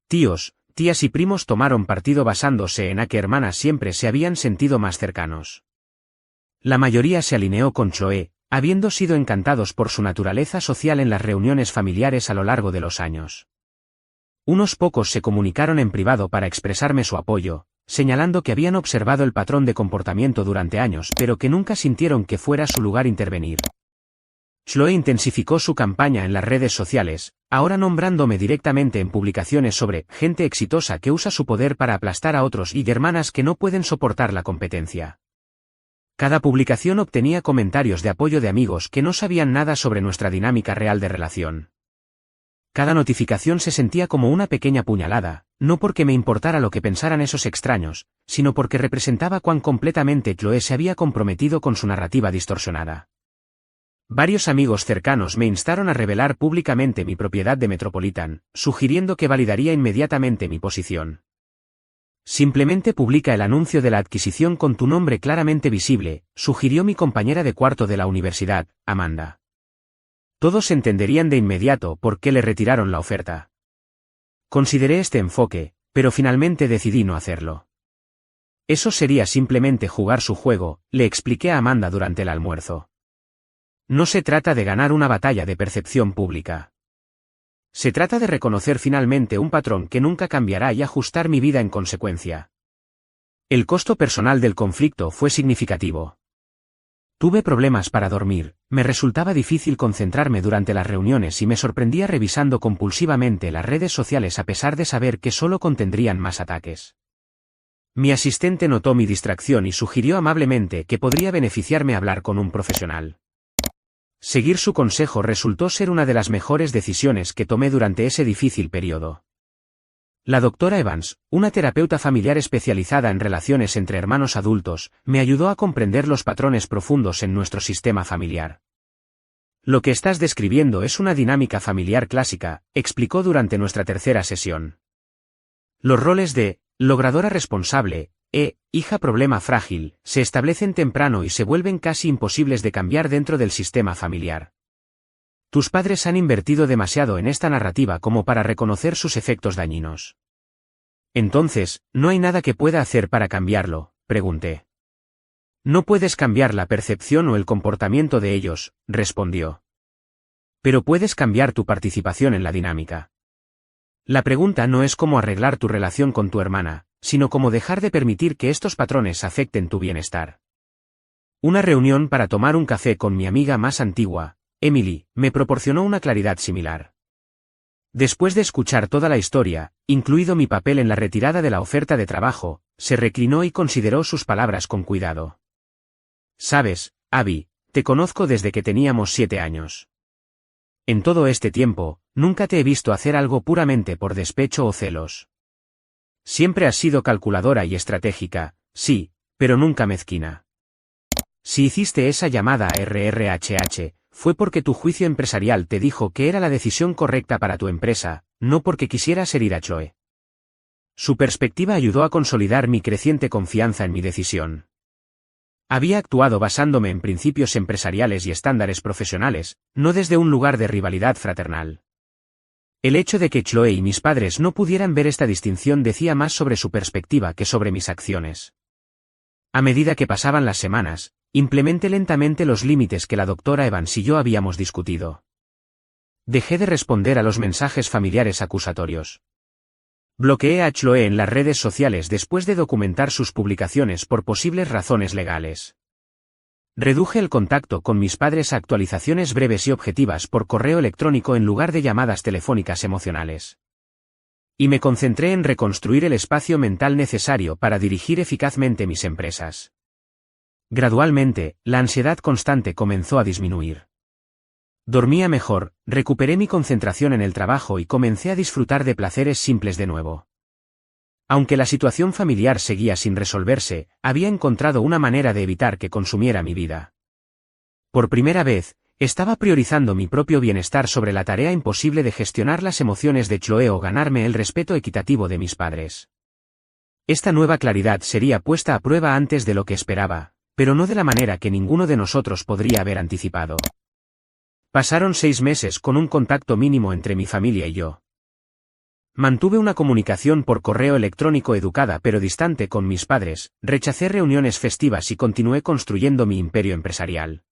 Tíos, tías y primos tomaron partido basándose en a que hermanas siempre se habían sentido más cercanos. La mayoría se alineó con Chloe, habiendo sido encantados por su naturaleza social en las reuniones familiares a lo largo de los años. Unos pocos se comunicaron en privado para expresarme su apoyo, señalando que habían observado el patrón de comportamiento durante años pero que nunca sintieron que fuera su lugar intervenir. Chloe intensificó su campaña en las redes sociales, ahora nombrándome directamente en publicaciones sobre gente exitosa que usa su poder para aplastar a otros y hermanas que no pueden soportar la competencia. Cada publicación obtenía comentarios de apoyo de amigos que no sabían nada sobre nuestra dinámica real de relación. Cada notificación se sentía como una pequeña puñalada, no porque me importara lo que pensaran esos extraños, sino porque representaba cuán completamente Chloe se había comprometido con su narrativa distorsionada. Varios amigos cercanos me instaron a revelar públicamente mi propiedad de Metropolitan, sugiriendo que validaría inmediatamente mi posición. Simplemente publica el anuncio de la adquisición con tu nombre claramente visible, sugirió mi compañera de cuarto de la universidad, Amanda. Todos entenderían de inmediato por qué le retiraron la oferta. Consideré este enfoque, pero finalmente decidí no hacerlo. Eso sería simplemente jugar su juego, le expliqué a Amanda durante el almuerzo. No se trata de ganar una batalla de percepción pública. Se trata de reconocer finalmente un patrón que nunca cambiará y ajustar mi vida en consecuencia. El costo personal del conflicto fue significativo. Tuve problemas para dormir, me resultaba difícil concentrarme durante las reuniones y me sorprendía revisando compulsivamente las redes sociales a pesar de saber que solo contendrían más ataques. Mi asistente notó mi distracción y sugirió amablemente que podría beneficiarme hablar con un profesional. Seguir su consejo resultó ser una de las mejores decisiones que tomé durante ese difícil periodo. La doctora Evans, una terapeuta familiar especializada en relaciones entre hermanos adultos, me ayudó a comprender los patrones profundos en nuestro sistema familiar. Lo que estás describiendo es una dinámica familiar clásica, explicó durante nuestra tercera sesión. Los roles de logradora responsable hija problema frágil se establecen temprano y se vuelven casi imposibles de cambiar dentro del sistema familiar. Tus padres han invertido demasiado en esta narrativa como para reconocer sus efectos dañinos. Entonces, ¿no hay nada que pueda hacer para cambiarlo?, pregunté. No puedes cambiar la percepción o el comportamiento de ellos, respondió. Pero puedes cambiar tu participación en la dinámica. La pregunta no es cómo arreglar tu relación con tu hermana, sino cómo dejar de permitir que estos patrones afecten tu bienestar. Una reunión para tomar un café con mi amiga más antigua, Emily, me proporcionó una claridad similar. Después de escuchar toda la historia, incluido mi papel en la retirada de la oferta de trabajo, se reclinó y consideró sus palabras con cuidado. Sabes, Abby, te conozco desde que teníamos 7 años. En todo este tiempo, nunca te he visto hacer algo puramente por despecho o celos. Siempre has sido calculadora y estratégica, sí, pero nunca mezquina. Si hiciste esa llamada a RRHH, fue porque tu juicio empresarial te dijo que era la decisión correcta para tu empresa, no porque quisieras herir a Chloe. Su perspectiva ayudó a consolidar mi creciente confianza en mi decisión. Había actuado basándome en principios empresariales y estándares profesionales, no desde un lugar de rivalidad fraternal. El hecho de que Chloe y mis padres no pudieran ver esta distinción decía más sobre su perspectiva que sobre mis acciones. A medida que pasaban las semanas, implementé lentamente los límites que la doctora Evans y yo habíamos discutido. Dejé de responder a los mensajes familiares acusatorios. Bloqueé a Chloe en las redes sociales después de documentar sus publicaciones por posibles razones legales. Reduje el contacto con mis padres a actualizaciones breves y objetivas por correo electrónico en lugar de llamadas telefónicas emocionales. Y me concentré en reconstruir el espacio mental necesario para dirigir eficazmente mis empresas. Gradualmente, la ansiedad constante comenzó a disminuir. Dormía mejor, recuperé mi concentración en el trabajo y comencé a disfrutar de placeres simples de nuevo. Aunque la situación familiar seguía sin resolverse, había encontrado una manera de evitar que consumiera mi vida. Por primera vez, estaba priorizando mi propio bienestar sobre la tarea imposible de gestionar las emociones de Chloe o ganarme el respeto equitativo de mis padres. Esta nueva claridad sería puesta a prueba antes de lo que esperaba, pero no de la manera que ninguno de nosotros podría haber anticipado. Pasaron 6 meses con un contacto mínimo entre mi familia y yo. Mantuve una comunicación por correo electrónico educada pero distante con mis padres, rechacé reuniones festivas y continué construyendo mi imperio empresarial.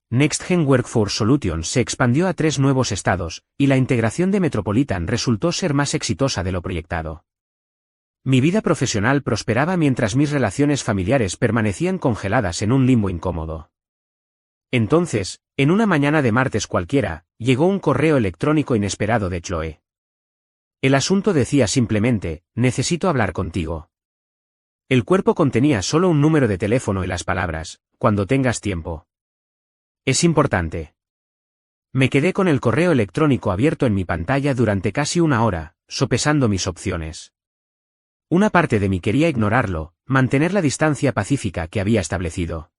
NextGen Workforce Solutions se expandió a 3 nuevos estados, y la integración de Metropolitan resultó ser más exitosa de lo proyectado. Mi vida profesional prosperaba mientras mis relaciones familiares permanecían congeladas en un limbo incómodo. Entonces, en una mañana de martes cualquiera, llegó un correo electrónico inesperado de Chloe. El asunto decía simplemente, necesito hablar contigo. El cuerpo contenía solo un número de teléfono y las palabras, cuando tengas tiempo. Es importante. Me quedé con el correo electrónico abierto en mi pantalla durante casi 1 hora, sopesando mis opciones. Una parte de mí quería ignorarlo, mantener la distancia pacífica que había establecido.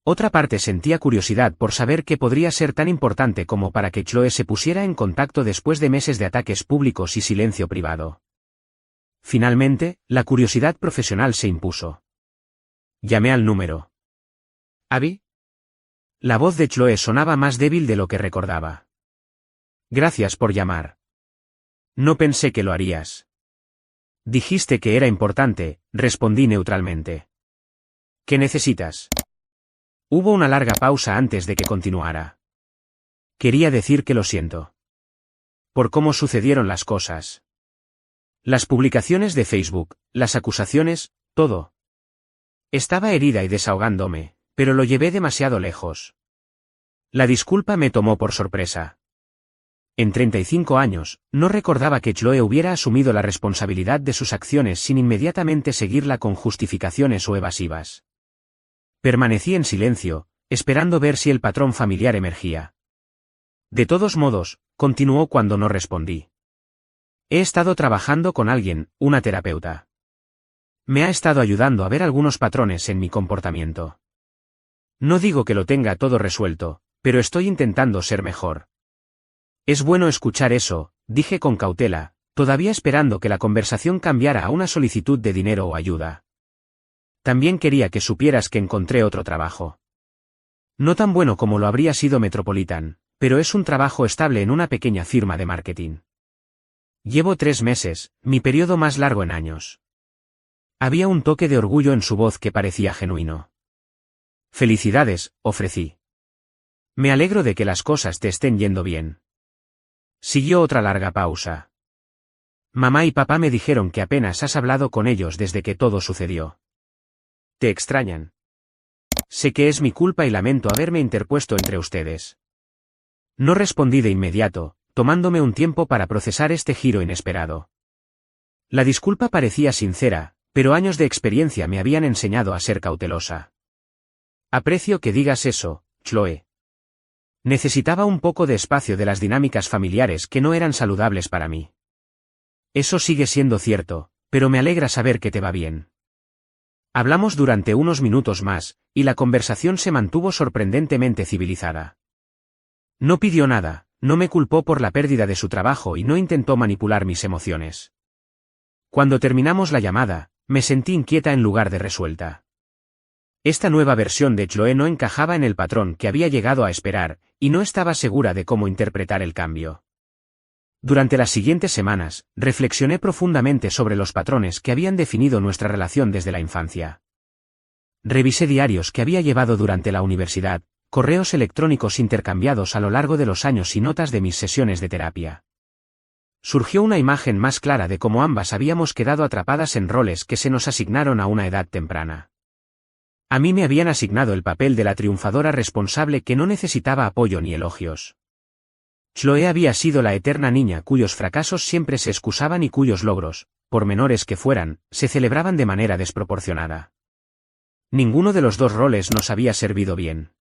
Otra parte sentía curiosidad por saber qué podría ser tan importante como para que Chloe se pusiera en contacto después de meses de ataques públicos y silencio privado. Finalmente, la curiosidad profesional se impuso. Llamé al número. ¿Abby? La voz de Chloe sonaba más débil de lo que recordaba. Gracias por llamar. No pensé que lo harías. Dijiste que era importante, respondí neutralmente. ¿Qué necesitas? Hubo una larga pausa antes de que continuara. Quería decir que lo siento. Por cómo sucedieron las cosas. Las publicaciones de Facebook, las acusaciones, todo. Estaba herida y desahogándome, pero lo llevé demasiado lejos. La disculpa me tomó por sorpresa. En 35 años, no recordaba que Chloe hubiera asumido la responsabilidad de sus acciones sin inmediatamente seguirla con justificaciones o evasivas. Permanecí en silencio, esperando ver si el patrón familiar emergía. De todos modos, continuó cuando no respondí. He estado trabajando con alguien, una terapeuta. Me ha estado ayudando a ver algunos patrones en mi comportamiento. No digo que lo tenga todo resuelto, pero estoy intentando ser mejor. Es bueno escuchar eso, dije con cautela, todavía esperando que la conversación cambiara a una solicitud de dinero o ayuda. También quería que supieras que encontré otro trabajo. No tan bueno como lo habría sido Metropolitan, pero es un trabajo estable en una pequeña firma de marketing. Llevo 3 meses, mi periodo más largo en años. Había un toque de orgullo en su voz que parecía genuino. Felicidades, ofrecí. Me alegro de que las cosas te estén yendo bien. Siguió otra larga pausa. Mamá y papá me dijeron que apenas has hablado con ellos desde que todo sucedió. ¿Te extrañan? Sé que es mi culpa y lamento haberme interpuesto entre ustedes. No respondí de inmediato, tomándome un tiempo para procesar este giro inesperado. La disculpa parecía sincera, pero años de experiencia me habían enseñado a ser cautelosa. Aprecio que digas eso, Chloe. Necesitaba un poco de espacio de las dinámicas familiares que no eran saludables para mí. Eso sigue siendo cierto, pero me alegra saber que te va bien. Hablamos durante unos minutos más, y la conversación se mantuvo sorprendentemente civilizada. No pidió nada, no me culpó por la pérdida de su trabajo y no intentó manipular mis emociones. Cuando terminamos la llamada, me sentí inquieta en lugar de resuelta. Esta nueva versión de Chloe no encajaba en el patrón que había llegado a esperar, y no estaba segura de cómo interpretar el cambio. Durante las siguientes semanas, reflexioné profundamente sobre los patrones que habían definido nuestra relación desde la infancia. Revisé diarios que había llevado durante la universidad, correos electrónicos intercambiados a lo largo de los años y notas de mis sesiones de terapia. Surgió una imagen más clara de cómo ambas habíamos quedado atrapadas en roles que se nos asignaron a una edad temprana. A mí me habían asignado el papel de la triunfadora responsable que no necesitaba apoyo ni elogios. Chloe había sido la eterna niña cuyos fracasos siempre se excusaban y cuyos logros, por menores que fueran, se celebraban de manera desproporcionada. Ninguno de los dos roles nos había servido bien.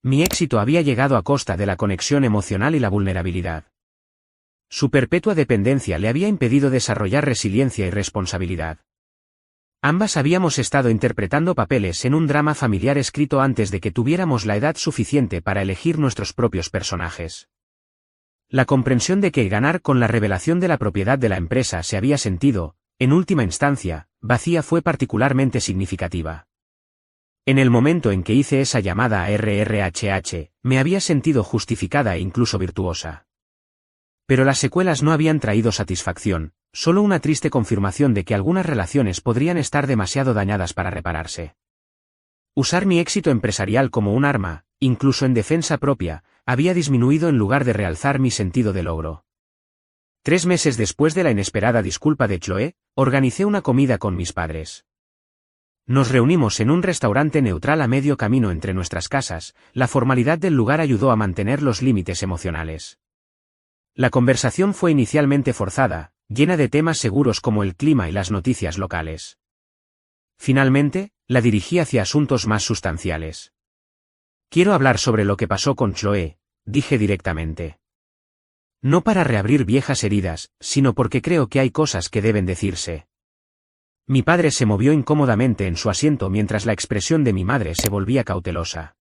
Mi éxito había llegado a costa de la conexión emocional y la vulnerabilidad. Su perpetua dependencia le había impedido desarrollar resiliencia y responsabilidad. Ambas habíamos estado interpretando papeles en un drama familiar escrito antes de que tuviéramos la edad suficiente para elegir nuestros propios personajes. La comprensión de que ganar con la revelación de la propiedad de la empresa se había sentido, en última instancia, vacía fue particularmente significativa. En el momento en que hice esa llamada a RRHH, me había sentido justificada e incluso virtuosa. Pero las secuelas no habían traído satisfacción, solo una triste confirmación de que algunas relaciones podrían estar demasiado dañadas para repararse. Usar mi éxito empresarial como un arma, incluso en defensa propia, había disminuido en lugar de realzar mi sentido de logro. 3 meses después de la inesperada disculpa de Chloe, organicé una comida con mis padres. Nos reunimos en un restaurante neutral a medio camino entre nuestras casas. La formalidad del lugar ayudó a mantener los límites emocionales. La conversación fue inicialmente forzada, llena de temas seguros como el clima y las noticias locales. Finalmente, la dirigí hacia asuntos más sustanciales. Quiero hablar sobre lo que pasó con Chloe, dije directamente. No para reabrir viejas heridas, sino porque creo que hay cosas que deben decirse. Mi padre se movió incómodamente en su asiento mientras la expresión de mi madre se volvía cautelosa.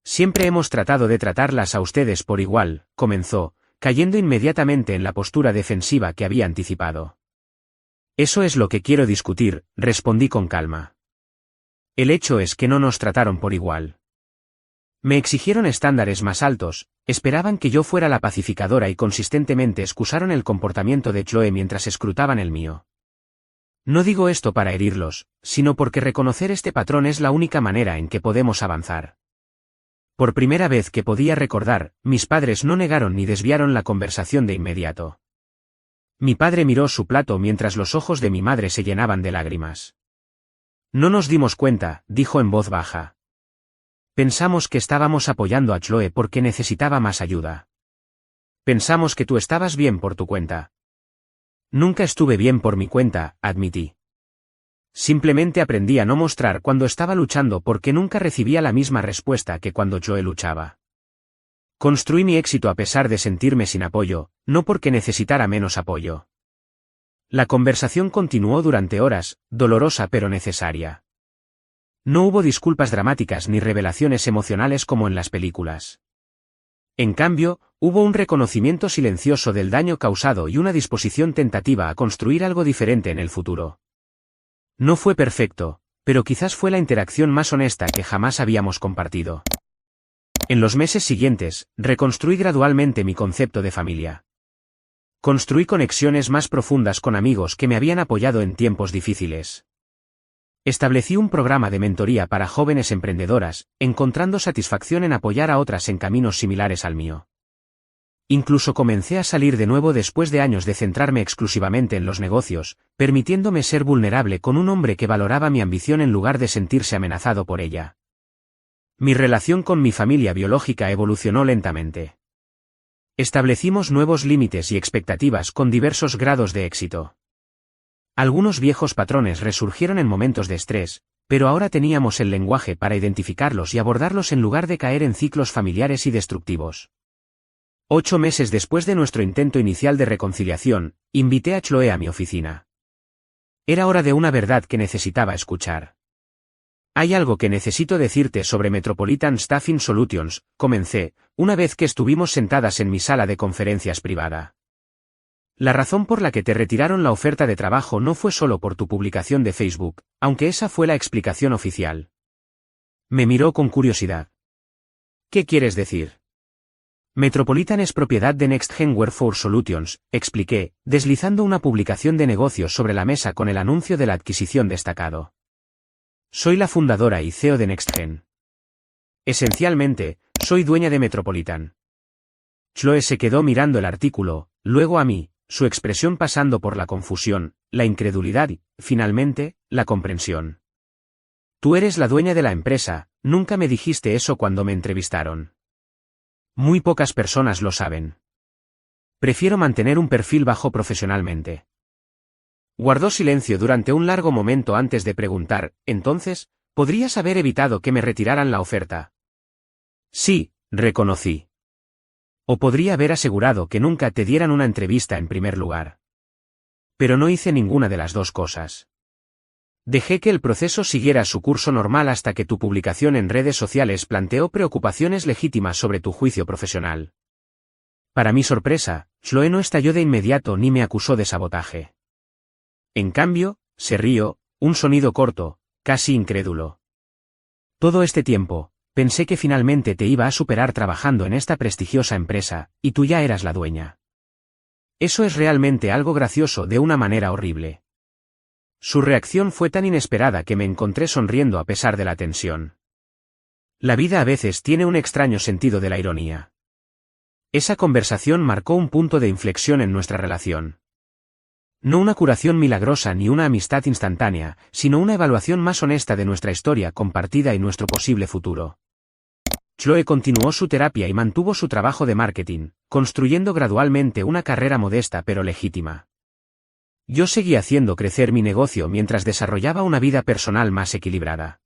Siempre hemos tratado de tratarlas a ustedes por igual, comenzó, cayendo inmediatamente en la postura defensiva que había anticipado. Eso es lo que quiero discutir, respondí con calma. El hecho es que no nos trataron por igual. Me exigieron estándares más altos, esperaban que yo fuera la pacificadora y consistentemente excusaron el comportamiento de Chloe mientras escrutaban el mío. No digo esto para herirlos, sino porque reconocer este patrón es la única manera en que podemos avanzar. Por primera vez que podía recordar, mis padres no negaron ni desviaron la conversación de inmediato. Mi padre miró su plato mientras los ojos de mi madre se llenaban de lágrimas. No nos dimos cuenta, dijo en voz baja. Pensamos que estábamos apoyando a Chloe porque necesitaba más ayuda. Pensamos que tú estabas bien por tu cuenta. Nunca estuve bien por mi cuenta, admití. Simplemente aprendí a no mostrar cuando estaba luchando porque nunca recibía la misma respuesta que cuando Chloe luchaba. Construí mi éxito a pesar de sentirme sin apoyo, no porque necesitara menos apoyo. La conversación continuó durante horas, dolorosa pero necesaria. No hubo disculpas dramáticas ni revelaciones emocionales como en las películas. En cambio, hubo un reconocimiento silencioso del daño causado y una disposición tentativa a construir algo diferente en el futuro. No fue perfecto, pero quizás fue la interacción más honesta que jamás habíamos compartido. En los meses siguientes, reconstruí gradualmente mi concepto de familia. Construí conexiones más profundas con amigos que me habían apoyado en tiempos difíciles. Establecí un programa de mentoría para jóvenes emprendedoras, encontrando satisfacción en apoyar a otras en caminos similares al mío. Incluso comencé a salir de nuevo después de años de centrarme exclusivamente en los negocios, permitiéndome ser vulnerable con un hombre que valoraba mi ambición en lugar de sentirse amenazado por ella. Mi relación con mi familia biológica evolucionó lentamente. Establecimos nuevos límites y expectativas con diversos grados de éxito. Algunos viejos patrones resurgieron en momentos de estrés, pero ahora teníamos el lenguaje para identificarlos y abordarlos en lugar de caer en ciclos familiares y destructivos. 8 meses después de nuestro intento inicial de reconciliación, invité a Chloe a mi oficina. Era hora de una verdad que necesitaba escuchar. Hay algo que necesito decirte sobre Metropolitan Staffing Solutions, comencé, una vez que estuvimos sentadas en mi sala de conferencias privada. La razón por la que te retiraron la oferta de trabajo no fue solo por tu publicación de Facebook, aunque esa fue la explicación oficial. Me miró con curiosidad. ¿Qué quieres decir? Metropolitan es propiedad de NextGen Workforce Solutions, expliqué, deslizando una publicación de negocios sobre la mesa con el anuncio de la adquisición destacado. Soy la fundadora y CEO de NextGen. Esencialmente, soy dueña de Metropolitan. Chloe se quedó mirando el artículo, luego a mí, su expresión pasando por la confusión, la incredulidad y, finalmente, la comprensión. Tú eres la dueña de la empresa, nunca me dijiste eso cuando me entrevistaron. Muy pocas personas lo saben. Prefiero mantener un perfil bajo profesionalmente. Guardó silencio durante un largo momento antes de preguntar, entonces, ¿podrías haber evitado que me retiraran la oferta? Sí, reconocí. O podría haber asegurado que nunca te dieran una entrevista en primer lugar. Pero no hice ninguna de las dos cosas. Dejé que el proceso siguiera su curso normal hasta que tu publicación en redes sociales planteó preocupaciones legítimas sobre tu juicio profesional. Para mi sorpresa, Chloe no estalló de inmediato ni me acusó de sabotaje. En cambio, se rió, un sonido corto, casi incrédulo. Todo este tiempo, pensé que finalmente te iba a superar trabajando en esta prestigiosa empresa, y tú ya eras la dueña. Eso es realmente algo gracioso de una manera horrible. Su reacción fue tan inesperada que me encontré sonriendo a pesar de la tensión. La vida a veces tiene un extraño sentido de la ironía. Esa conversación marcó un punto de inflexión en nuestra relación. No una curación milagrosa ni una amistad instantánea, sino una evaluación más honesta de nuestra historia compartida y nuestro posible futuro. Chloe continuó su terapia y mantuvo su trabajo de marketing, construyendo gradualmente una carrera modesta pero legítima. Yo seguí haciendo crecer mi negocio mientras desarrollaba una vida personal más equilibrada.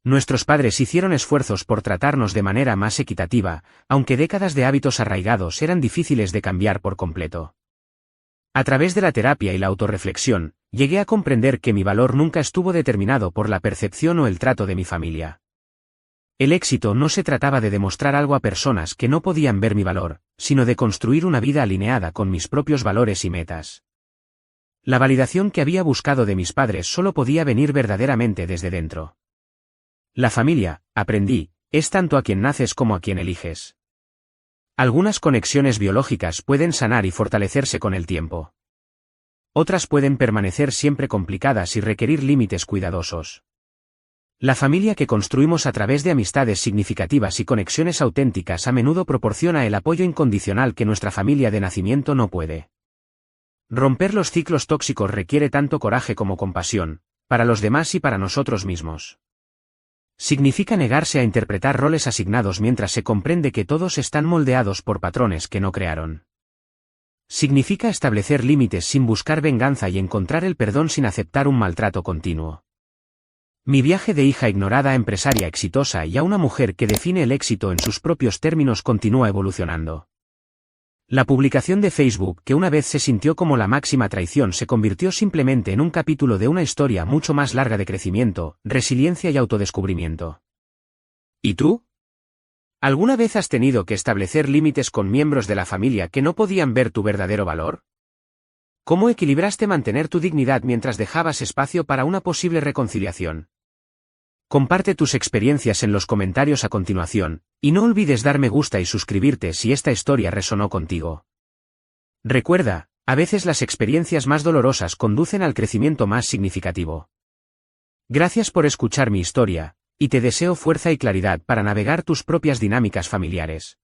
Nuestros padres hicieron esfuerzos por tratarnos de manera más equitativa, aunque décadas de hábitos arraigados eran difíciles de cambiar por completo. A través de la terapia y la autorreflexión, llegué a comprender que mi valor nunca estuvo determinado por la percepción o el trato de mi familia. El éxito no se trataba de demostrar algo a personas que no podían ver mi valor, sino de construir una vida alineada con mis propios valores y metas. La validación que había buscado de mis padres solo podía venir verdaderamente desde dentro. La familia, aprendí, es tanto a quien naces como a quien eliges. Algunas conexiones biológicas pueden sanar y fortalecerse con el tiempo. Otras pueden permanecer siempre complicadas y requerir límites cuidadosos. La familia que construimos a través de amistades significativas y conexiones auténticas a menudo proporciona el apoyo incondicional que nuestra familia de nacimiento no puede. Romper los ciclos tóxicos requiere tanto coraje como compasión, para los demás y para nosotros mismos. Significa negarse a interpretar roles asignados mientras se comprende que todos están moldeados por patrones que no crearon. Significa establecer límites sin buscar venganza y encontrar el perdón sin aceptar un maltrato continuo. Mi viaje de hija ignorada a empresaria exitosa y a una mujer que define el éxito en sus propios términos continúa evolucionando. La publicación de Facebook que una vez se sintió como la máxima traición se convirtió simplemente en un capítulo de una historia mucho más larga de crecimiento, resiliencia y autodescubrimiento. ¿Y tú? ¿Alguna vez has tenido que establecer límites con miembros de la familia que no podían ver tu verdadero valor? ¿Cómo equilibraste mantener tu dignidad mientras dejabas espacio para una posible reconciliación? Comparte tus experiencias en los comentarios a continuación, y no olvides dar me gusta y suscribirte si esta historia resonó contigo. Recuerda, a veces las experiencias más dolorosas conducen al crecimiento más significativo. Gracias por escuchar mi historia, y te deseo fuerza y claridad para navegar tus propias dinámicas familiares.